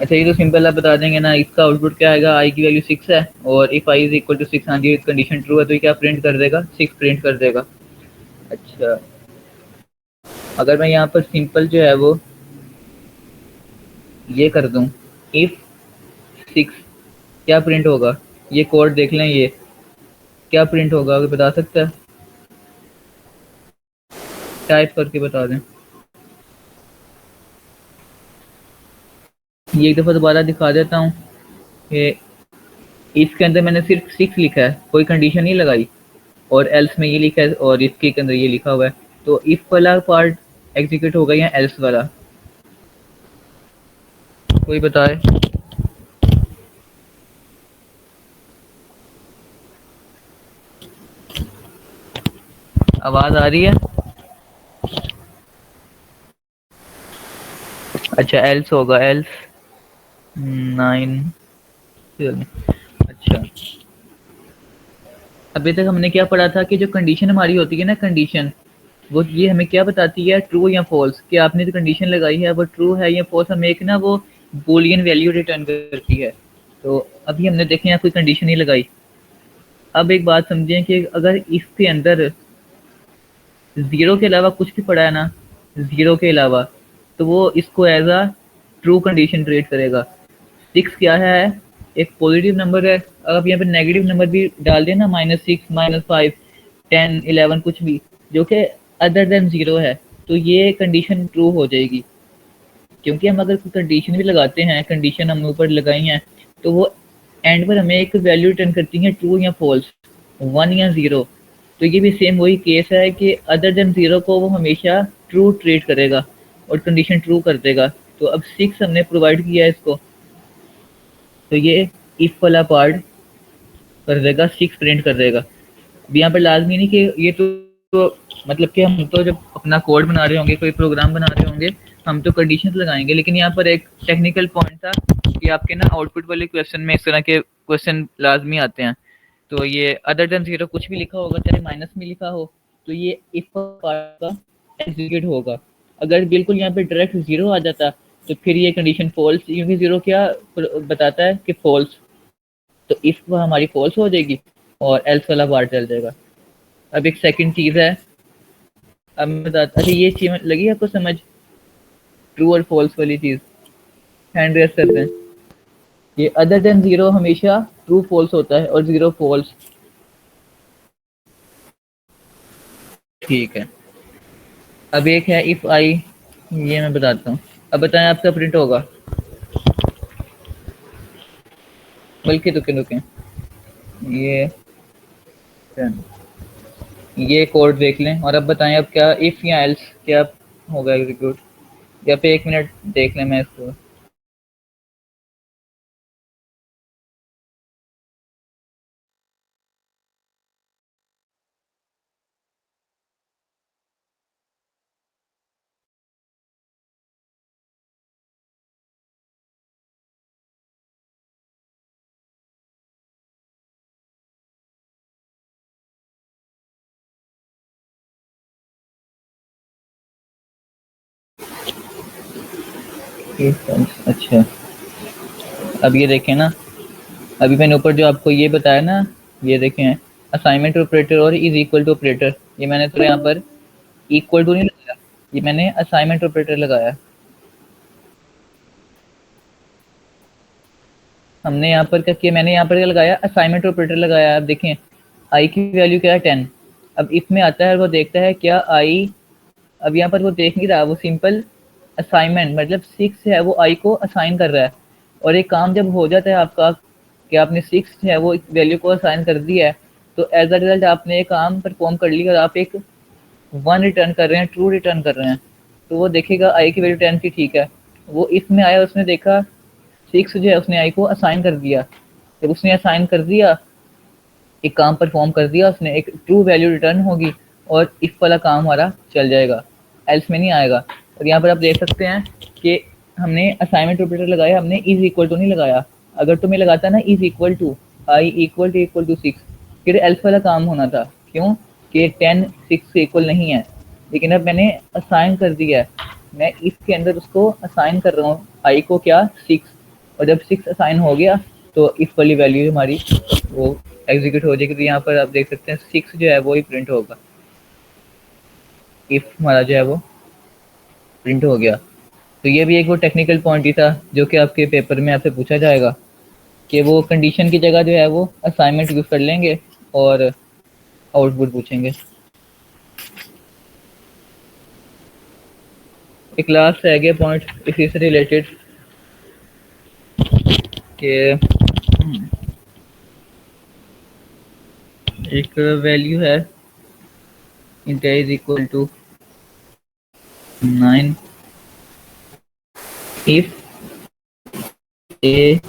अच्छा ये तो सिंपल आप बता देंगे ना, इसका आउटपुट क्या आएगा, आई की वैल्यू 6 है और if I is equal to 6, हाँ जी कंडीशन ट्रू है तो ये क्या प्रिंट कर देगा, 6 प्रिंट कर देगा। अच्छा अगर मैं यहाँ पर सिंपल जो है वो ये कर दूं, इफ 6 क्या प्रिंट होगा, ये कोड देख लें, ये क्या प्रिंट होगा अगर बता सकता है, टाइप करके बता दें। ये एक दफ़ा दोबारा दिखा देता हूँ कि इसके अंदर मैंने सिर्फ 6 लिखा है, कोई कंडीशन नहीं लगाई, और एल्स में ये लिखा है और इसके अंदर ये लिखा हुआ है, तो इफ वाला पार्ट एग्जीक्यूट होगा या एल्स वाला, कोई बताए। आवाज आ रही है? अच्छा एल्स होगा, एल्स 9। अच्छा अभी तक हमने क्या पढ़ा था कि जो कंडीशन हमारी होती है ना, कंडीशन वो ये हमें क्या बताती है, ट्रू या फॉल्स, कि आपने जो कंडीशन लगाई है वो ट्रू है या फॉल्स, हमें एक ना वो बूलियन वैल्यू रिटर्न करती है। तो अभी हमने देखे यहाँ कोई कंडीशन नहीं लगाई। अब एक बात समझें कि अगर इसके अंदर ज़ीरो के अलावा कुछ भी पड़ा है ना, ज़ीरो के अलावा, तो वो इसको as a true condition treat करेगा। 6 क्या है, एक पॉजिटिव नंबर है, अगर आप यहाँ पे नेगेटिव नंबर भी डाल दें ना, -6 -5 10 11 कुछ भी जो कि अदर देन ज़ीरो है, तो ये कंडीशन ट्रू हो जाएगी। क्योंकि हम अगर कोई कंडीशन भी लगाते हैं, कंडीशन हमने ऊपर लगाई है, तो वो एंड पर हमें एक वैल्यू रिटर्न करती है, ट्रू या फॉल्स, 1 या 0। तो ये भी सेम वही केस है कि अदर देन 0 को वो हमेशा ट्रू ट्रीट करेगा और कंडीशन ट्रू कर देगा। तो अब 6 हमने प्रोवाइड किया है इसको, तो ये इफ वाला पार्ट कर देगा, 6 प्रिंट कर देगा। अब यहाँ पर लाजमी नहीं कि ये तो मतलब कि हम तो जब अपना कोड बना रहे होंगे, कोई प्रोग्राम बना रहे होंगे, हम तो कंडीशंस लगाएंगे, लेकिन यहाँ पर एक टेक्निकल पॉइंट था कि आपके ना आउटपुट वाले क्वेश्चन में इस तरह के क्वेश्चन लाजमी आते हैं। तो ये अदर देन 0 कुछ भी लिखा होगा, चाहे माइनस में लिखा हो, तो ये इफ पार्ट का एग्जीक्यूट होगा। अगर बिल्कुल यहाँ पे डायरेक्ट 0 आ जाता तो फिर ये कंडीशन फॉल्स, क्योंकि 0 क्या बताता है कि फॉल्स, तो इफ हमारी फॉल्स हो जाएगी और एल्स वाला पार्ट चल जाएगा। अब एक सेकंड चीज़ है, अब मैं बताता, अच्छा ये चीज़ लगी आपको समझ, ट्रू और फॉल्स वाली चीज़, हैंड रेस करते हैं। ये अदर देन 0 हमेशा ट्रू फॉल्स होता है और 0 फॉल्स। ठीक है, अब एक है इफ आई, ये मैं बताता हूँ। अब बताएं आपका प्रिंट होगा, बल्कि रुके रुके, ये ये कोड देख लें और अब बताएं अब क्या इफ या एल्स क्या होगा एग्जीक्यूट, या पे 1 मिनट देख लें मैं इसको। अच्छा अब ये देखें ना, अभी मैंने ऊपर जो आपको ये बताया ना, ये देखें असाइनमेंट ऑपरेटर और इज इक्वल टू ऑपरेटर, ये मैंने तो यहाँ पर इक्वल टू नहीं लगाया, ये मैंने असाइनमेंट ऑपरेटर लगाया। हमने यहाँ पर क्या किया, मैंने यहाँ पर क्या लगाया, असाइनमेंट ऑपरेटर लगाया। अब देखें आई की वैल्यू क्या है 10, अब इसमें आता है वो देखता है क्या आई, अब यहाँ पर वो देख नहीं रहा, वो सिंपल असाइनमेंट मतलब 6 है वो आई को असाइन कर रहा है, और एक काम जब हो जाता है आपका कि आपने 6 है वो वैल्यू को असाइन कर दिया है, तो एज अ रिजल्ट आपने एक काम परफॉर्म कर लिया और आप एक 1 रिटर्न कर रहे हैं, ट्रू रिटर्न कर रहे हैं, तो वो देखेगा आई की वैल्यू 10 की, ठीक है। वो इसमें आया, उसने देखा 6 जो है उसने आई को असाइन कर दिया। जब उसने असाइन कर दिया, एक काम परफॉर्म कर दिया उसने, एक ट्रू वैल्यू रिटर्न होगी और इफ वाला काम हमारा चल जाएगा, एल्स में नहीं आएगा। और यहाँ पर आप देख सकते हैं कि हमने असाइनमेंट ऑपरेटर लगाया, हमने इज इक्वल टू नहीं लगाया। अगर तुम्हें लगाता ना इज इक्वल टू 6, फिर एल्स वाला काम होना था। क्यों? कि 10 6 से इक्वल नहीं है, लेकिन अब मैंने असाइन कर दिया है, मैं इसके अंदर उसको असाइन कर रहा हूँ आई को, क्या 6। और जब 6 असाइन हो गया तो इस वाली वैल्यू हमारी वो एग्जीक्यूट हो जाएगी। तो यहाँ पर आप देख सकते हैं 6 जो है वो ही प्रिंट होगा, इफ हमारा जो है वो प्रिंट हो गया। तो ये भी एक वो टेक्निकल पॉइंट ही था जो कि आपके पेपर में आपसे पूछा जाएगा, कि वो कंडीशन की जगह जो है वो असाइनमेंट यूज कर लेंगे और आउटपुट पूछेंगे। एक लास्ट रह गया पॉइंट इसी से रिलेटेड, कि एक वैल्यू है int is equal to 9 if a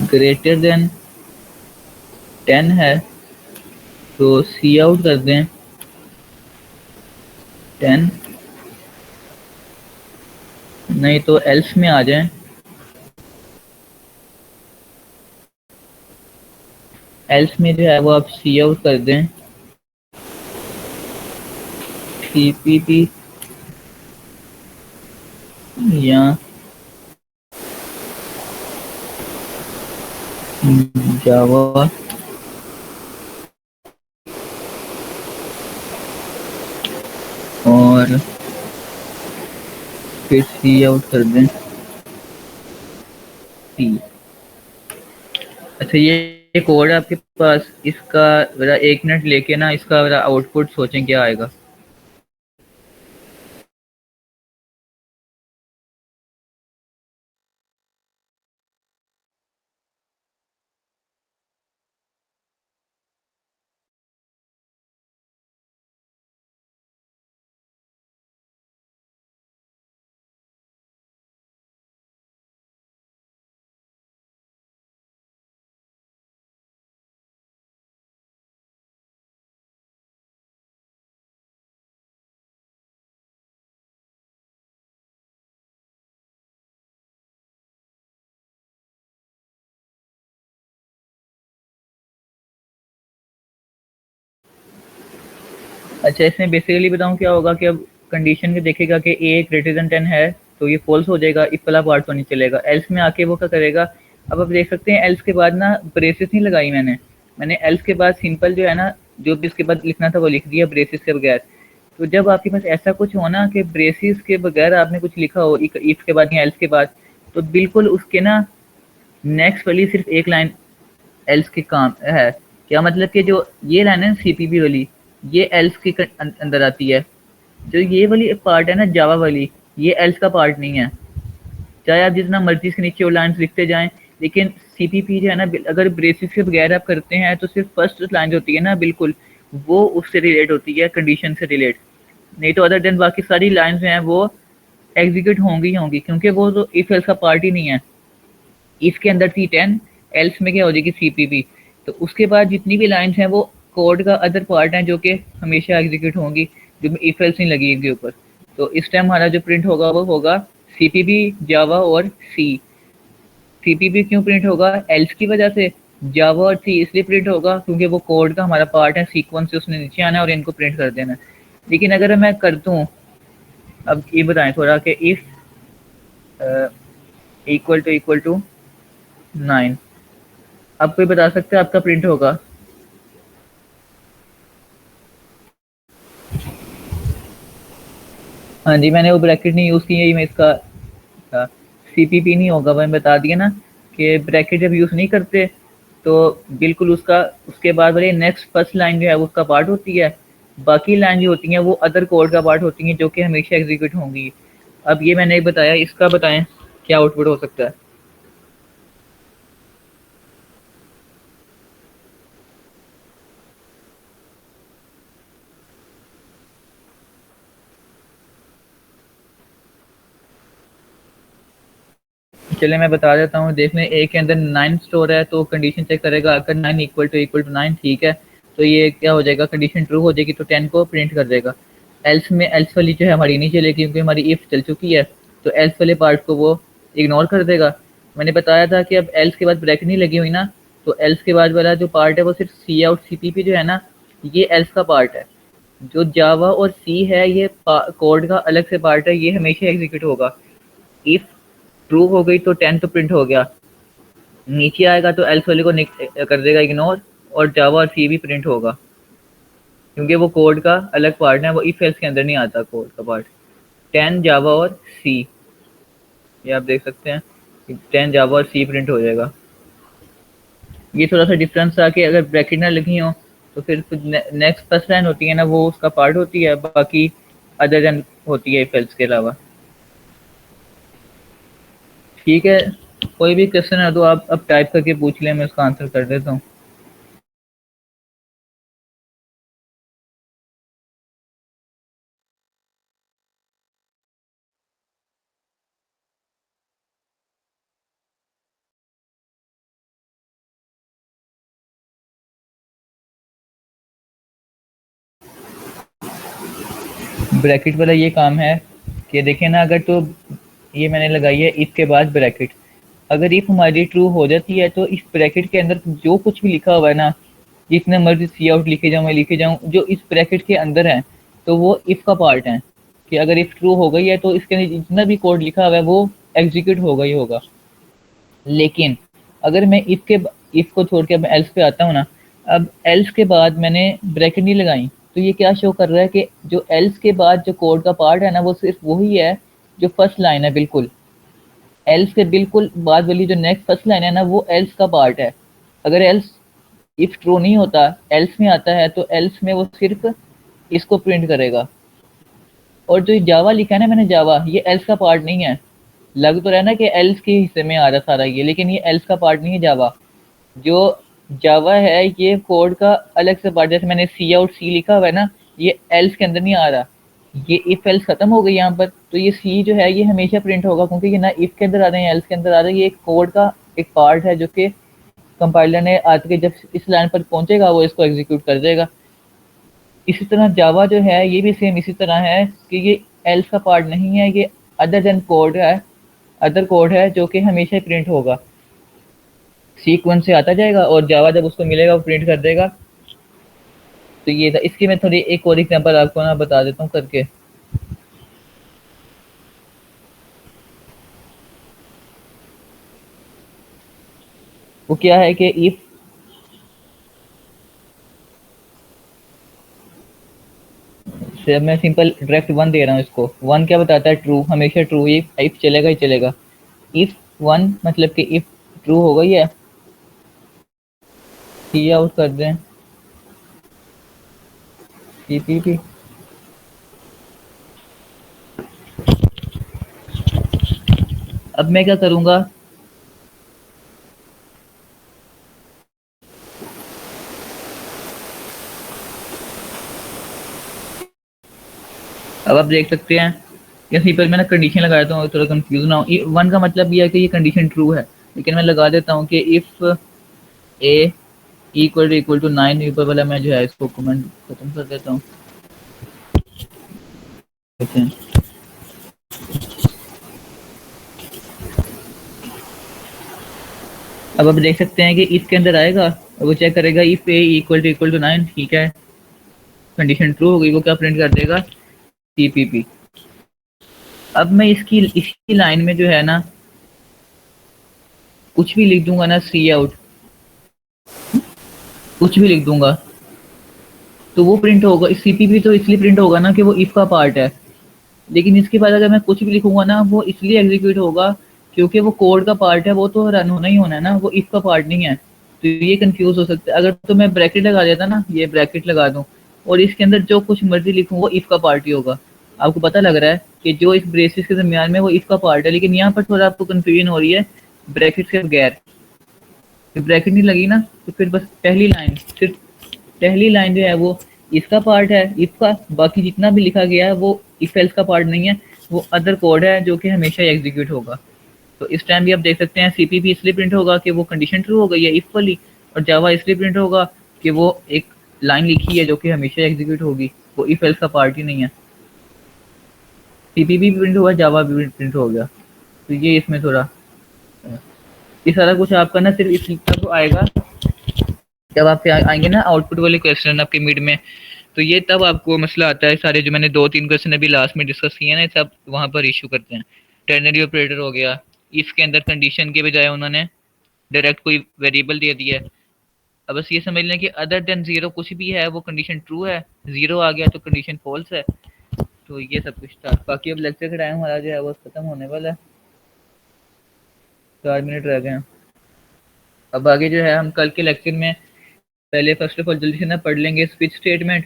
greater than 10 है तो सी आउट कर दें 10, नहीं तो एल्स में आ जाएं। एल्स में जो है वो आप सी आउट कर दें सीपीपी या जावा और फिर सी आउट कर दें सी। अच्छा, ये कोड है आपके पास, इसका जरा 1 मिनट लेके ना इसका जरा आउटपुट सोचें क्या आएगा। अच्छा, इसमें बेसिकली बताऊं क्या होगा कि अब कंडीशन में देखेगा कि ए ग्रेटर देन 10 है तो ये फॉल्स हो जाएगा, इफ वाला पार्ट तो नहीं चलेगा। एल्स में आके वो क्या करेगा, अब आप देख सकते हैं एल्स के बाद ना ब्रेसेस नहीं लगाई मैंने एल्स के बाद सिंपल जो है ना, जो भी इसके बाद लिखना था वो लिख दिया ब्रेसेस के बगैर। तो जब आपके पास ऐसा कुछ हो ना कि ब्रेसेस के बगैर आपने कुछ लिखा हो इफ के बाद या एल्स के बाद, तो बिल्कुल उसके ना नेक्स्ट वाली सिर्फ एक लाइन एल्स के काम है। क्या मतलब कि जो ये लाइन है सीपीपी वाली, ये एल्स के अंदर आती है। जो ये वाली पार्ट है ना जावा वाली, ये एल्स का पार्ट नहीं है। चाहे आप जितना मर्जी इसके नीचे और लाइन लिखते जाएं, लेकिन सीपीपी जो है ना, अगर ब्रेसिस के बगैर आप करते हैं तो सिर्फ फर्स्ट लाइन जो होती है ना, बिल्कुल वो उससे रिलेट होती है, कंडीशन से रिलेट। नहीं तो अदर देन बाकी सारी लाइन जो हैं वो एग्जीक्यूट होंगी ही होंगी, क्योंकि वो तो इफ एल्स का पार्ट ही नहीं है। इफ के अंदर थी 10, एल्स में क्या हो जाएगी सीपीपी। तो उसके बाद जितनी भी लाइंस हैं वो कोड का अदर पार्ट हैं जो कि हमेशा एग्जीक्यूट होंगी, जो इफ एल्स नहीं लगी इनके ऊपर। तो इस टाइम हमारा जो प्रिंट होगा वो होगा सीपीपी, जावा और सी। सीपीपी क्यों प्रिंट होगा? एल्स की वजह से। जावा और सी इसलिए प्रिंट होगा क्योंकि वो कोड का हमारा पार्ट है, सीक्वेंस से उसने नीचे आना है और इनको प्रिंट कर देना है। लेकिन अगर मैं कर दूं, अब ये बताएं थोड़ा कि इफ इक्वल टू 9, अब कोई बता सकता है आपका प्रिंट होगा? हाँ जी, मैंने वो ब्रैकेट नहीं यूज़ की है, मैं इसका सीपीपी नहीं होगा, मैंने बता दिया ना कि ब्रैकेट जब यूज़ नहीं करते तो बिल्कुल उसका उसके बाद वाली नेक्स्ट फर्स्ट लाइन जो है वो उसका पार्ट होती है। बाकी लाइन जो होती हैं वो अदर कोड का पार्ट होती हैं जो कि हमेशा एग्जीक्यूट होंगी। अब ये मैंने एक बताया, इसका बताएं क्या आउटपुट हो सकता है। चलिए मैं बता देता हूँ। देख लें, ए के अंदर 9 स्टोर है तो कंडीशन चेक करेगा, अगर 9 इक्वल टू 9 ठीक है तो ये क्या हो जाएगा, कंडीशन ट्रू हो जाएगी तो 10 को प्रिंट कर देगा। एल्स में एल्स वाली जो है हमारी नहीं चलेगी क्योंकि हमारी इफ चल चुकी है, तो एल्स वाले पार्ट को वो इग्नोर कर देगा। मैंने बताया था कि अब एल्स के बाद ब्रैकेट नहीं लगी हुई ना, तो एल्स के बाद वाला जो पार्ट है वो सिर्फ सी आउट सी पी पी जो है ना, ये एल्स का पार्ट है। जो जावा और सी है ये कोड का अलग से पार्ट है, ये हमेशा एग्जीक्यूट होगा। इफ ट्रू हो गई तो 10 तो प्रिंट हो गया, नीचे आएगा तो एल्स वाले को कर देगा इग्नोर, और जावा और सी भी प्रिंट होगा क्योंकि वो कोड का अलग पार्ट है, वो इफ एल्स के अंदर नहीं आता कोड का पार्ट। 10 जावा और सी, ये आप देख सकते हैं कि 10 जावा और सी प्रिंट हो जाएगा। ये थोड़ा सा डिफरेंस था कि अगर ब्रैकेट ना लगी हो तो फिर नेक्स्ट फर्स्ट लाइन होती है ना, वो उसका पार्ट होती है, बाकी अदर देन होती है इफ एल्स के अलावा। ठीक है, कोई भी क्वेश्चन है तो आप अब टाइप करके पूछ लें, मैं उसका आंसर कर देता हूँ। ब्रैकेट वाला ये काम है कि देखें ना, अगर तो ये मैंने लगाई है इफ के बाद ब्रैकेट, अगर इफ हमारी ट्रू हो जाती है तो इस ब्रैकेट के अंदर जो कुछ भी लिखा हुआ है ना, जितने मर्जी सी आउट लिखे जाऊँ मैं लिखे जाऊँ, जो इस ब्रैकेट के अंदर है तो वो इफ का पार्ट है। कि अगर इफ ट्रू हो गई है तो इसके अंदर जितना भी कोड लिखा हुआ है वो एग्जीक्यूट होगा ही होगा। लेकिन अगर मैं इफ को छोड़ के अब एल्स पे आता हूँ ना, अब एल्स के बाद मैंने ब्रैकेट नहीं लगाई तो ये क्या शो कर रहा है कि जो एल्स के बाद जो कोड का पार्ट है ना वो सिर्फ वही है जो फर्स्ट लाइन है। बिल्कुल एल्स के बिल्कुल बाद वाली जो नेक्स्ट फर्स्ट लाइन है ना, वो एल्स का पार्ट है। अगर एल्स इफ ट्रू नहीं होता, एल्स में आता है, तो एल्स में वो सिर्फ इसको प्रिंट करेगा। और जो जावा लिखा है ना मैंने, जावा ये एल्स का पार्ट नहीं है। लग तो रहा है ना कि एल्स के हिस्से में आ रहा सारा ये, लेकिन ये एल्स का पार्ट नहीं है जावा। जो जावा है ये कोड का अलग से पार्ट, जैसे मैंने सी आउट सी लिखा हुआ है ना, ये एल्स के अंदर नहीं आ रहा। ये इफ एल्स खत्म हो गई यहाँ पर, तो ये सी जो है ये हमेशा प्रिंट होगा क्योंकि ये ना इफ के अंदर आ रहे हैं एल्स के अंदर आ रहे हैं। ये एक कोड का एक पार्ट है जो कि कंपाइलर ने आके के जब इस लाइन पर पहुंचेगा वो इसको एग्जीक्यूट कर देगा। इसी तरह जावा जो है ये भी सेम इसी तरह है कि ये एल्स का पार्ट नहीं है, ये अदर देन कोड है, अदर कोड है जो कि हमेशा प्रिंट होगा, सीक्वेंस से आता जाएगा और जावा जब उसको मिलेगा वो प्रिंट कर देगा। तो ये था। इसकी मैं थोड़ी एक और एग्जांपल आपको ना बता देता हूँ करके। वो क्या है कि इफ से मैं सिंपल डायरेक्ट वन दे रहा हूँ इसको, वन क्या बताता है, ट्रू, हमेशा ट्रू, ये इफ चलेगा ही चलेगा। इफ वन मतलब कि इफ ट्रू हो गई है, सी आउट कर दें सीपीपी। अब मैं क्या करूंगा, अब आप देख सकते हैं यहीं पर मैंने कंडीशन लगाया था, थोड़ा कंफ्यूज ना हो। वन का मतलब यह है कि ये कंडीशन ट्रू है, लेकिन मैं लगा देता हूँ कि इफ ए इक्वल टू 9, ऊपर वाला मैं जो है इसको कमेंट खत्म कर देता हूँ। अब आप देख सकते हैं कि इसके अंदर आएगा और वो चेक करेगा इफ ए इक्वल टू 9, ठीक है, कंडीशन ट्रू हो गई, वो क्या प्रिंट कर देगा, सीपीपी। अब मैं इसकी लाइन में जो है ना कुछ भी लिख दूंगा ना, सी आउट कुछ भी लिख दूंगा तो वो प्रिंट होगा। सीपीपी तो इसलिए प्रिंट होगा ना कि वो इफ का पार्ट है, लेकिन इसके बाद अगर मैं कुछ भी लिखूंगा ना वो इसलिए एग्जीक्यूट होगा क्योंकि वो कोड का पार्ट है, वो तो रन होना ही होना है ना, वो इफ का पार्ट नहीं है। तो ये कंफ्यूज हो सकता है। अगर तो मैं ब्रैकेट लगा देता ना, ये ब्रैकेट लगा दूं और इसके अंदर जो कुछ मर्जी लिखूं वो इफ का पार्ट ही होगा, आपको पता लग रहा है कि जो इस ब्रेसेस के दरमियान में वो इसका पार्ट है, लेकिन यहाँ पर थोड़ा आपको कंफ्यूजन हो रही है ब्रैकेट के बगैर। ब्रैकेट नहीं लगी ना, तो फिर बस पहली लाइन, सिर्फ पहली लाइन जो है वो इसका पार्ट है, इसका बाकी जितना भी लिखा गया है वो इफ एल्स का पार्ट नहीं है, वो अदर कोड है जो कि हमेशा एग्जीक्यूट होगा। तो इस टाइम भी आप देख सकते हैं सीपीपी इसलिए प्रिंट होगा कि वो कंडीशन ट्रू हो गई है इफ वाली, और जावा इसलिए प्रिंट होगा कि वो एक लाइन लिखी है जो कि हमेशा एग्जीक्यूट होगी, वो इफ एल्स का पार्ट ही नहीं है। सीपीपी भी प्रिंट हुआ, जावा भी प्रिंट हो गया। तो ये इसमें थोड़ा, ये सारा कुछ आपका ना सिर्फ इस तब आएगा जब आप आएंगे ना आउटपुट वाले क्वेश्चन आपके मिड में, तो ये तब आपको मसला आता है। सारे जो मैंने 2-3 क्वेश्चन अभी लास्ट में डिस्कस किए ना, सब वहाँ पर इशू करते हैं। टर्नरी ऑपरेटर हो गया, इसके अंदर कंडीशन के बजाय उन्होंने डायरेक्ट कोई वेरिएबल दे दिया है। अब बस ये समझ लें कि अदर देन जीरो कुछ भी है वो कंडीशन ट्रू है, जीरो आ गया तो कंडीशन फॉल्स है। तो ये सब कुछ था। बाकी अब लेक्चर का टाइम हमारा जो है वो खत्म होने वाला है, 4 मिनट रह गए हैं। अब आगे जो है हम कल के लेक्चर में पहले फर्स्ट ऑफ ऑल जल्दी से ना पढ़ लेंगे स्विच स्टेटमेंट,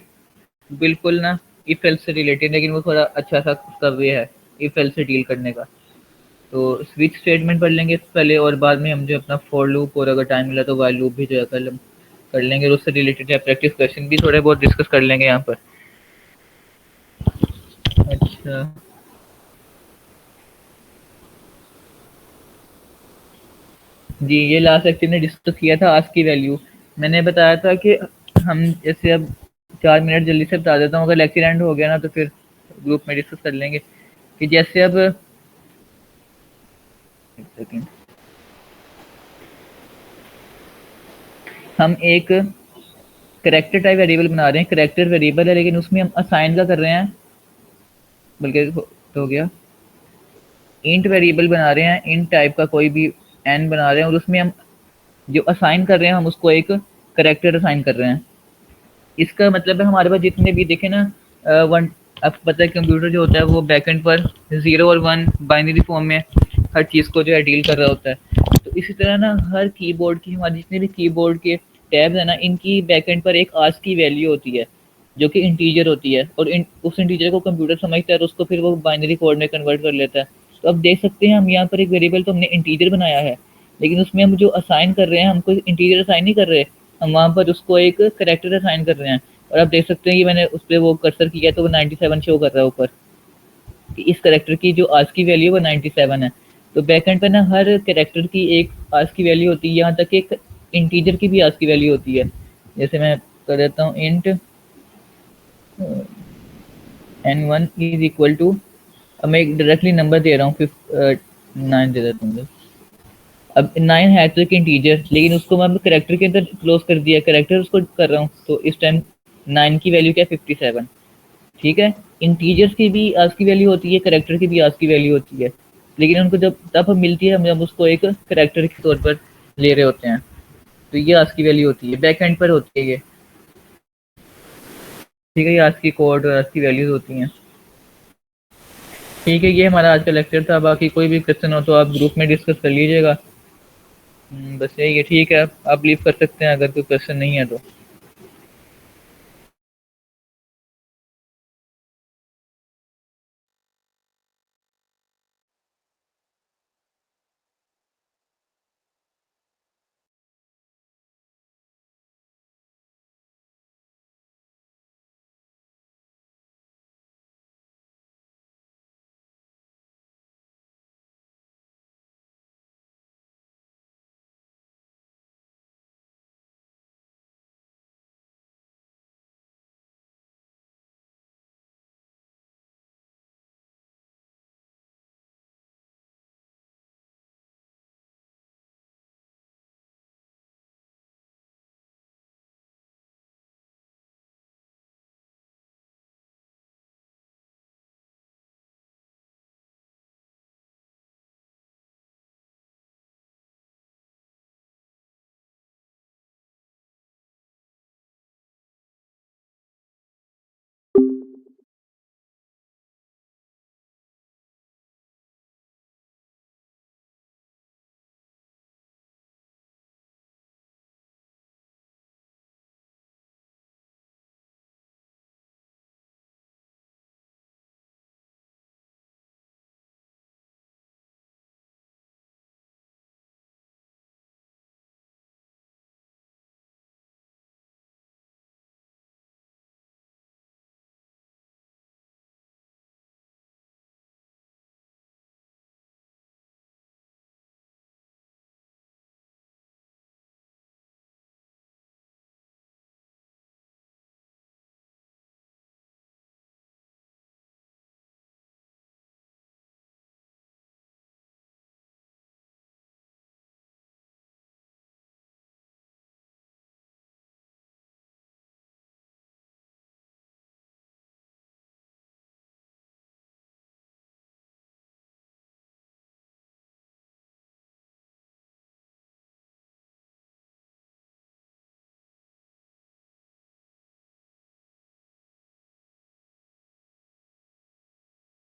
बिल्कुल ना इफ एल्स से रिलेटेड, लेकिन वो थोड़ा अच्छा सा उसका वे है इफ एल्स से डील करने का। तो स्विच स्टेटमेंट पढ़ लेंगे पहले, और बाद में हम जो अपना फॉर लूप और अगर टाइम मिला तो वाइल लूप भी जो है कल कर लेंगे, और उससे रिलेटेड है प्रैक्टिस क्वेश्चन भी थोड़े बहुत डिस्कस कर लेंगे यहाँ पर। अच्छा, जी ये लास्ट लेक्चर ने डिस्कस किया था आज की वैल्यू। मैंने बताया था कि हम जैसे अब 4 मिनट जल्दी से बता देता हूँ, अगर लेक्चर एंड हो गया ना तो फिर ग्रुप में डिस्कस कर लेंगे कि जैसे अब एक सेकेंड, हम एक करेक्टर टाइप वेरिएबल बना रहे हैं, करेक्टर वेरिएबल है लेकिन उसमें हम असाइन का कर रहे हैं, बल्कि तो हो गया इंट वेरिएबल बना रहे हैं, इंट टाइप का कोई भी एन बना रहे हैं, और उसमें हम जो असाइन कर रहे हैं हम उसको एक करेक्टर असाइन कर रहे हैं। इसका मतलब है हमारे पास जितने भी देखे ना वन, आपको पता है कंप्यूटर जो होता है वो बैकएंड पर 0 और 1 बाइनरी फॉर्म में हर चीज़ को जो है डील कर रहा होता है। तो इसी तरह ना हर कीबोर्ड की, हमारे जितने भी कीबोर्ड के टैब्स है ना, इनकी बैकएंड पर एक आज की वैल्यू होती है जो कि इंटीजर होती है, और उस इंटीजर को कंप्यूटर समझता है और उसको फिर वो बाइनरी कोड में कन्वर्ट कर लेता है। तो अब देख सकते हैं हम यहाँ पर एक वेरिएबल तो हमने इंटीजर बनाया है, लेकिन उसमें हम जो असाइन कर रहे हैं, हम कोई इंटीजर असाइन नहीं कर रहे, हम वहाँ पर उसको एक करेक्टर असाइन कर रहे हैं। और आप देख सकते हैं कि मैंने उस पर वो कर्सर किया तो वो 97 शो कर रहा है ऊपर, कि इस करेक्टर की जो आज की वैल्यू वो 97 है। तो बैकएंड पे ना हर करेक्टर की एक आज की वैल्यू होती है, यहाँ तक एक इंटीजर की भी आज की वैल्यू होती है। जैसे मैं कर देता हूँ int n1 is equal to, अब मैं एक डायरेक्टली नंबर दे रहा हूँ 9 दे देता हूँ। अब 9 है तो एक इंटीजर, लेकिन उसको मैं करेक्टर के अंदर क्लोज कर दिया, करेक्टर उसको कर रहा हूँ, तो इस टाइम 9 की वैल्यू क्या है 57। ठीक है, इंटीजर्स की भी आज की वैल्यू होती है, करेक्टर की भी आज की वैल्यू होती है, लेकिन उनको जब तब मिलती है हम जब उसको एक करेक्टर के तौर पर ले रहे होते हैं। तो ये आज की वैल्यू होती है, बैक एंड पर होती है ये। ठीक है, ये आज की कोड और आज की वैल्यूज होती हैं। ठीक है, ये हमारा आज का लेक्चर था। बाकी कोई भी क्वेश्चन हो तो आप ग्रुप में डिस्कस कर लीजिएगा। बस यही है। ठीक है, आप लीव कर सकते हैं अगर कोई क्वेश्चन नहीं है तो।